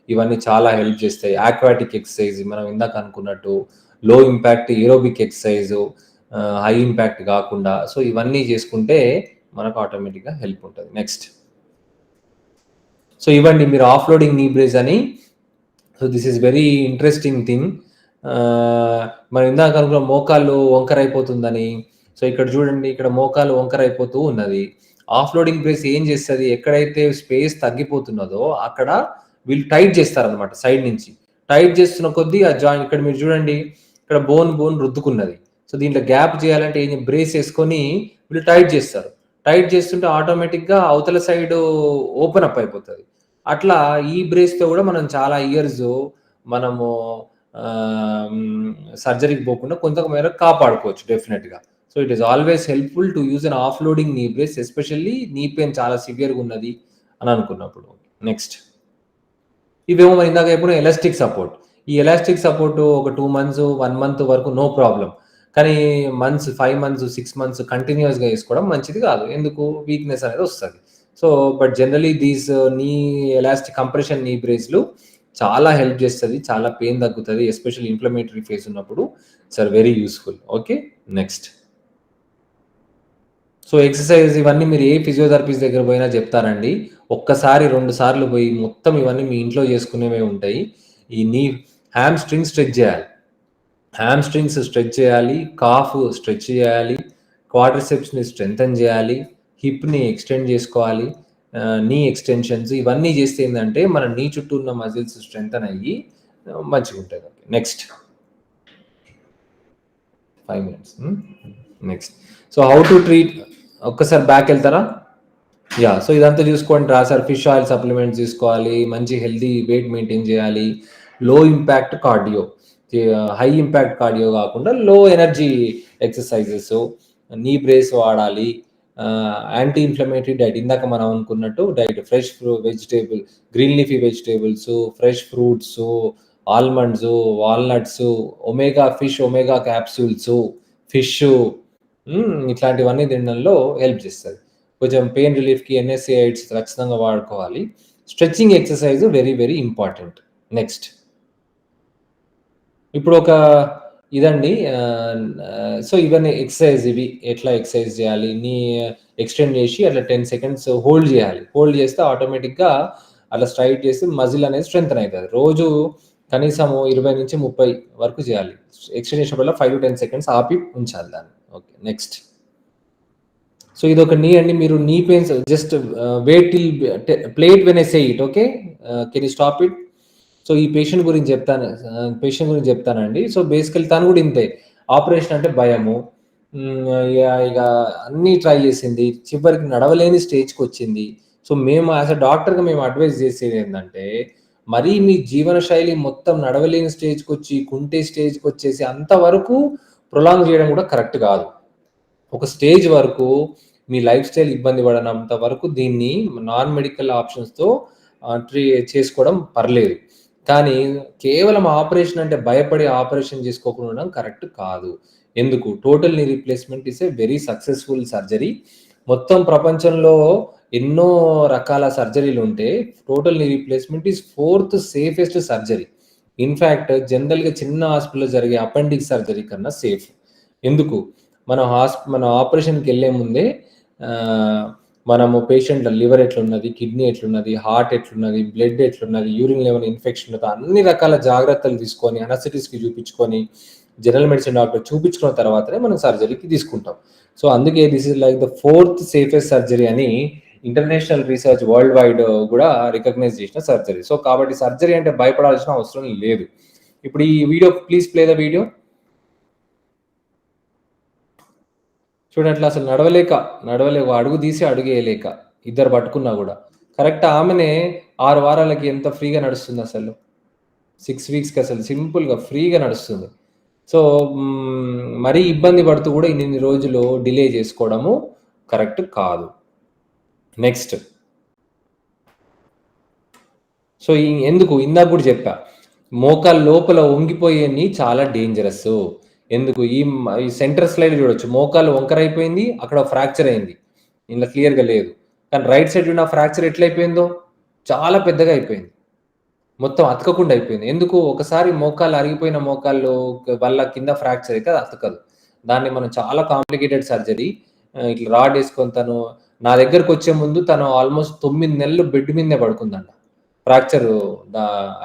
ఇవన్నీ చాలా హెల్ప్ చేస్తాయి. ఆక్వాటిక్ ఎక్సర్‌సైజ్ మనం ఇందాక అనుకున్నట్టు లో impact aerobic exercise high impact గాకుండా సో, ఇవన్నీ చేసుకుంటే మనకు ఆటోమేటిక్‌గా హెల్ప్ ఉంటది. నెక్స్ట్. సో, ఇవ్వండి మీరు ఆఫ్‌లోడింగ్ నీ బ్రేస్ అని so, this is very interesting thing. మనం ఇందాక అనుకున్న మోకాళ్ళు వంకరైపోతుందని. సో, ఇక్కడ చూడండి ఇక్కడ మోకాలు వంకరైపోతూ ఉన్నది. ఆఫ్‌లోడింగ్ బ్రేస్ ఏం చేస్తది? ఎక్కడైతే స్పేస్ తగ్గిపోతున్నదో అక్కడ వీళ్ళు టైట్ చేస్తారనమాట సైడ్ నుంచి. టైట్ చేస్తున్న కొద్దీ ఆ జాయింట్ ఇక్కడ మీరు చూడండి ఇక్కడ బోన్ రుద్దుకున్నది. సో, దీంట్లో గ్యాప్ చేయాలంటే బ్రేస్ ఏసుకొని వీళ్ళు టైట్ చేస్తారు. టైట్ చేస్తుంటే ఆటోమేటిక్‌గా అవతల సైడు ఓపెన్ అప్ అయిపోతది. అట్లా ఈ బ్రేస్‌తో గూడా మనం చాలా ఇయర్స్ మనము ఆహ్, హ్మ్, సర్జరీకి పోకుండా కొంత మేరకు కాపాడుకోవచ్చు డెఫినెట్‌గా. So, it is always helpful to use an offloading knee brace especially knee pain చాలా సివియర్‌గా ఉన్నది అని అనుకున్నప్పుడు. నెక్స్ట్. ఇవేమో మరి ఇందాక చెప్పిన ఎలాస్టిక్ సపోర్ట్. ఈ ఎలాస్టిక్ సపోర్ట్ ఒక 2 మంత్స్, 1 మంత్ వరకు నో ప్రాబ్లమ్. కానీ 5 మంత్స్, 6 మంత్స్ కంటిన్యూయస్‌గా ఏసుకోవడం మంచిది కాదు. ఎందుకు? వీక్‌నెస్ అనేది వస్తది. సో, బట్ జనరల్లీ నీ ఎలాస్టిక్ కంప్రెషన్ నీ బ్రేస్‌లు చాలా హెల్ప్ చేస్తది. చాలా పెయిన్ తగ్గుతది. ఎస్పెషల్లీ ఇన్‌ఫ్లమేటరీ ఫేజ్ ఉన్నప్పుడు it's very useful. Okay. Next. So, exercise ఇవన్నీ మీరు ఏ ఫిజియోథెరపిస్ట్ దగ్గర పోయినా చెప్తారండి. ఒక్కసారి, 2 సార్లు పోయి మొత్తం ఇవన్నీ మీ ఇంట్లో చేసుకునేవే ఉంటాయి. ఈ హామ్‌స్ట్రింగ్ స్ట్రెచ్ చేయాలి. హ్యామ్‌స్ట్రింగ్స్ స్ట్రెచ్ చేయాలి, కాఫ్ స్ట్రెచ్ చేయాలి, క్వాడ్రిసెప్స్‌ని స్ట్రెంథెన్ చేయాలి, హిప్‌ని ఎక్స్టెండ్ చేసుకోవాలి, నీ ఎక్స్టెన్షన్స్ ఇవన్నీ చేస్తే ఏందంటే మన నీ చుట్టూ ఉన్న మజిల్స్ స్ట్రెంథెన్ అయ్యి మంచిగుంటది. Next 5 minutes. Next so how to treat, ఒక్కసారి బ్యాక్ వెళ్తారా? సో ఇదంతా చూసుకోండి రా సార్. ఫిష్ ఆయిల్ సప్లిమెంట్స్ తీసుకోవాలి, మంచి హెల్తీ వెయిట్ మెయింటైన్ చేయాలి, లో impact cardio, high impact cardio కాకుండా లో ఎనర్జీ ఎక్సర్సైజెస్, నీ బ్రేస్ వాడాలి, యాంటీ ఇన్ఫ్లమేటరీ డైట్, ఇందాక మనం అనుకున్నట్టు diet, fresh vegetable, green leafy vegetables, fresh fruits, almonds, walnuts, omega fish, omega capsules, fish, ఇట్లాంటివన్నీ తినడంలో హెల్ప్ చేస్తుంది. కొంచెం పెయిన్ రిలీఫ్కి ఎన్ఎస్ఏఐడ్స్ ఖచ్చితంగా వాడుకోవాలి. Stretching exercise very very important. Next ఇప్పుడు ఒక ఇదండి. సో ఇవన్నీ ఎక్సర్సైజ్, ఇవి ఎట్లా ఎక్సర్సైజ్ చేయాలి, నీ ఎక్స్టెండ్ చేసి అట్లా 10 సెకండ్స్ హోల్డ్ చేయాలి. హోల్డ్ చేస్తే ఆటోమేటిక్గా అట్లా స్ట్రైట్ చేసి మజిల్ అనేది స్ట్రెంగ్తన్ అవుతుంది. రోజు కనీసం 20-30 వరకు చేయాలి. ఎక్స్టెండ్ చేసినప్పుడు 5 to 10 సెకండ్స్ ఆపి ఉంచాలి దాన్ని. Okay, next. సో ఇది ఒక నీ అండి. మీరు knee pains just wait till plate when I say it. Okay, can you stop it? So ఈ పేషెంట్ గురించి చెప్తానండి. సో బేసికల్ తను కూడా ఇంతే. ఆపరేషన్ అంటే భయము, ఇక అన్నీ ట్రై చేసింది, చివరికి నడవలేని స్టేజ్కి వచ్చింది. సో మేము యాజ్ అ డాక్టర్గా మేము అడ్వైజ్ చేసేది ఏంటంటే, మరీ మీ జీవన శైలి మొత్తం నడవలేని స్టేజ్కి వచ్చి కుంటే స్టేజ్కి వచ్చేసి అంతవరకు ప్రొలాంగ్ చేయడం కూడా కరెక్ట్ కాదు. ఒక స్టేజ్ వరకు మీ లైఫ్ స్టైల్ ఇబ్బంది పడనంత వరకు దీన్ని నాన్ మెడికల్ ఆప్షన్స్తో చేసుకోవడం పర్లేదు. కానీ కేవలం ఆపరేషన్ అంటే భయపడి ఆపరేషన్ చేసుకోకుండా ఉండడం కరెక్ట్ కాదు. ఎందుకు? Total knee replacement is a very successful surgery. మొత్తం ప్రపంచంలో ఎన్నో రకాల సర్జరీలు ఉంటే total knee replacement is 4th safest surgery. In fact జనరల్గా చిన్న హాస్పిటల్లో జరిగే అపెండిక్స్ సర్జరీ కన్నా సేఫ్. ఎందుకు? మన ఆపరేషన్కి వెళ్ళే ముందే మనము పేషెంట్ లివర్ ఎట్లున్నది, కిడ్నీ ఎట్లున్నది, హార్ట్ ఎట్లున్నది, బ్లడ్ ఎట్లున్నది, యూరిన్ లెవెల్ ఇన్ఫెక్షన్ ఉన్నది, అన్ని రకాల జాగ్రత్తలు తీసుకొని అనస్థెటిస్ట్కి చూపించుకొని జనరల్ మెడిసిన్ డాక్టర్ చూపించుకున్న తర్వాతనే మనం సర్జరీకి తీసుకుంటాం. సో అందుకే this is like the 4th safest surgery అని ఇంటర్నేషనల్ రీసెర్చ్ వరల్డ్ వైడ్ కూడా రికగ్నైజ్ చేసిన సర్జరీ. సో కాబట్టి సర్జరీ అంటే భయపడాల్సిన అవసరం లేదు. ఇప్పుడు ఈ video please play the video. చూడండి, అసలు నడవలేక అడుగు తీసి అడుగు వేయలేక, ఇద్దరు పట్టుకున్నా కూడా. కరెక్ట్ ఆమెనే 6 వారాలకి ఎంత ఫ్రీగా నడుస్తుంది, అసలు 6 వీక్స్కి అసలు సింపుల్గా ఫ్రీగా నడుస్తుంది. సో మరీ ఇబ్బంది పడుతూ కూడా ఇన్ని రోజులు డిలే చేసుకోవడము కరెక్ట్ కాదు. నెక్స్ట్, సో ఎందుకు ఇందాక కూడా చెప్పా, మోకాలు లోపల వంగిపోయేని చాలా డేంజరస్. ఎందుకు? ఈ సెంటర్ స్లైడ్ చూడొచ్చు, మోకాలు వంకర అయిపోయింది, అక్కడ ఫ్రాక్చర్ అయింది, ఇలా క్లియర్గా లేదు. కానీ రైట్ సైడ్ ఉన్న ఫ్రాక్చర్ ఎట్లయిపోయిందో చాలా పెద్దగా అయిపోయింది, మొత్తం అతకకుండా అయిపోయింది. ఎందుకు? ఒకసారి మోకాలు అరిగిపోయిన మోకాళ్ళు వల్ల కింద ఫ్రాక్చర్ అయితే అది అతకదు. దాన్ని మనం చాలా కాంప్లికేటెడ్ సర్జరీ, ఇట్లా రాడ్ వేసుకొని తను నా దగ్గరకు వచ్చే ముందు తను ఆల్మోస్ట్ 9 నెలలు బెడ్ మీదనే పడుకుందంట, ఫ్రాక్చర్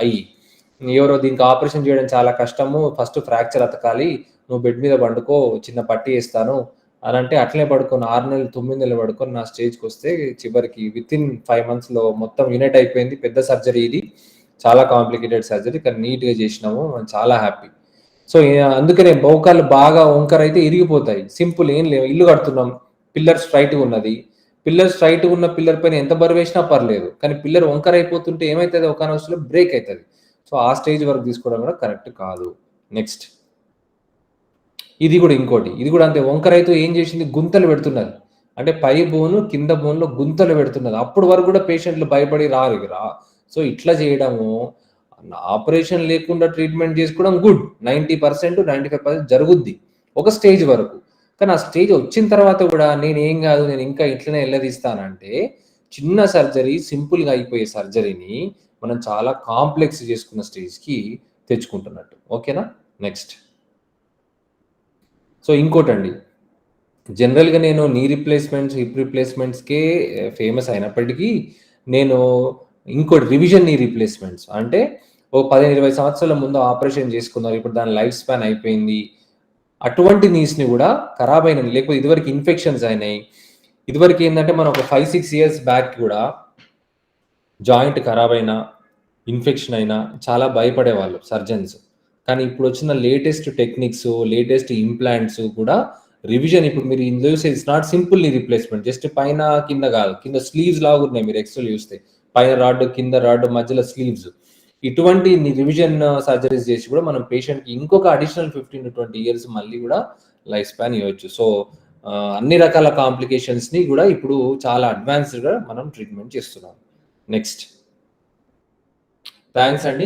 అయ్యి. ఎవరో దీనికి ఆపరేషన్ చేయడం చాలా కష్టము, ఫస్ట్ ఫ్రాక్చర్ అతకాలి, నువ్వు బెడ్ మీద పండుకో, చిన్న పట్టి వేస్తాను అని అంటే అట్లనే పడుకొని 6 నెలలు 9 నెలలు పడుకొని నా స్టేజ్కి వస్తే చివరికి వితిన్ 5 monthsలో మొత్తం యూనిట్ అయిపోయింది. పెద్ద సర్జరీ ఇది, చాలా కాంప్లికేటెడ్ సర్జరీ, కానీ నీట్గా చేసినాము, చాలా హ్యాపీ. సో అందుకనే మోకాళ్ళు బాగా వంకర అయితే ఇరిగిపోతాయి. సింపుల్, ఏం లేవు, ఇల్లు కడుతున్నాం, పిల్లర్ స్ట్రైట్గా ఉన్నది, పిల్లర్ స్ట్రైట్గా ఉన్న పిల్లర్ పైన ఎంత బరువు వేసినా పర్లేదు, కానీ పిల్లర్ వంకర అయిపోతుంటే ఏమవుతుంది, ఒక అవసరంలో బ్రేక్ అవుతుంది. సో ఆ స్టేజ్ వరకు తీసుకోవడం కూడా కరెక్ట్ కాదు. నెక్స్ట్, ఇది కూడా ఇంకోటి, ఇది కూడా అంతే. వంకర అయితే ఏం చేసింది, గుంతలు పెడుతున్నది, అంటే పై బోను కింద బోన్లో గుంతలు పెడుతున్నది. అప్పుడు వరకు కూడా పేషెంట్లు భయపడి రారు. సో ఇట్లా చేయడము, ఆపరేషన్ లేకుండా ట్రీట్మెంట్ చేసుకోవడం గుడ్, 90% 95% జరుగుద్ది ఒక స్టేజ్ వరకు. కానీ ఆ స్టేజ్ వచ్చిన తర్వాత కూడా నేను ఏం కాదు, నేను ఇంకా ఇట్లనే వెళ్ళదీస్తానంటే చిన్న సర్జరీ, సింపుల్గా అయిపోయే సర్జరీని మనం చాలా కాంప్లెక్స్ చేసుకున్న స్టేజ్కి తెచ్చుకుంటున్నట్టు. ఓకేనా? నెక్స్ట్, సో ఇంకోటండి, జనరల్గా నేను నీ రీప్లేస్మెంట్స్, హిప్ రీప్లేస్మెంట్స్కే ఫేమస్ అయినప్పటికీ నేను ఇంకోటి రివిజన్ నీ రీప్లేస్మెంట్స్ అంటే ఓ 15-20 సంవత్సరాల ముందు ఆపరేషన్ చేసుకున్నారు. ఇప్పుడు దాని లైఫ్ స్పాన్ అయిపోయింది. అటువంటి నీస్‌ని గూడా ఖరాబయిన లేకపోతే ఇదివరకు ఇన్ఫెక్షన్స్ అయినాయి. ఇదివరకు ఏందంటే మనం ఒక 5-6 ఇయర్స్ బ్యాక్ గూడా జాయింట్ ఖరాబయినా, ఇన్ఫెక్షన్ అయినా చాలా భయపడేవాళ్ళు సర్జన్స్. కానీ ఇప్పుడొచ్చిన లేటెస్ట్ టెక్నిక్స్, లేటెస్ట్ ఇంప్లాంట్స్ కూడా రివిజన్ ఇప్పుడు మీరు ఇందులో చూస్తే it's not simple knee replacement. Just పైన, కింద గాదు. కింద స్లీవ్స్ లాగున్నాయి మీరు ఎక్స్‌రే‌లో చూస్తే. పైన రాడ్, కింద రాడ్, మధ్యలో స్లీవ్స్. ఇటువంటి రివిజన్ సర్జరీస్ చేసి కూడా మనం పేషెంట్‌కి ఇంకొక అడిషనల్ 15-20 ఇయర్స్ మళ్ళీ గూడా లైఫ్ స్పాన్ ఇవ్వచ్చు. సో, అన్ని రకాల కాంప్లికేషన్స్‌ని గూడా ఇప్పుడు చాలా అడ్వాన్స్‌డ్‌గా మనం ట్రీట్మెంట్ చేస్తున్నాం. నెక్స్ట్. థాంక్స్ అండి.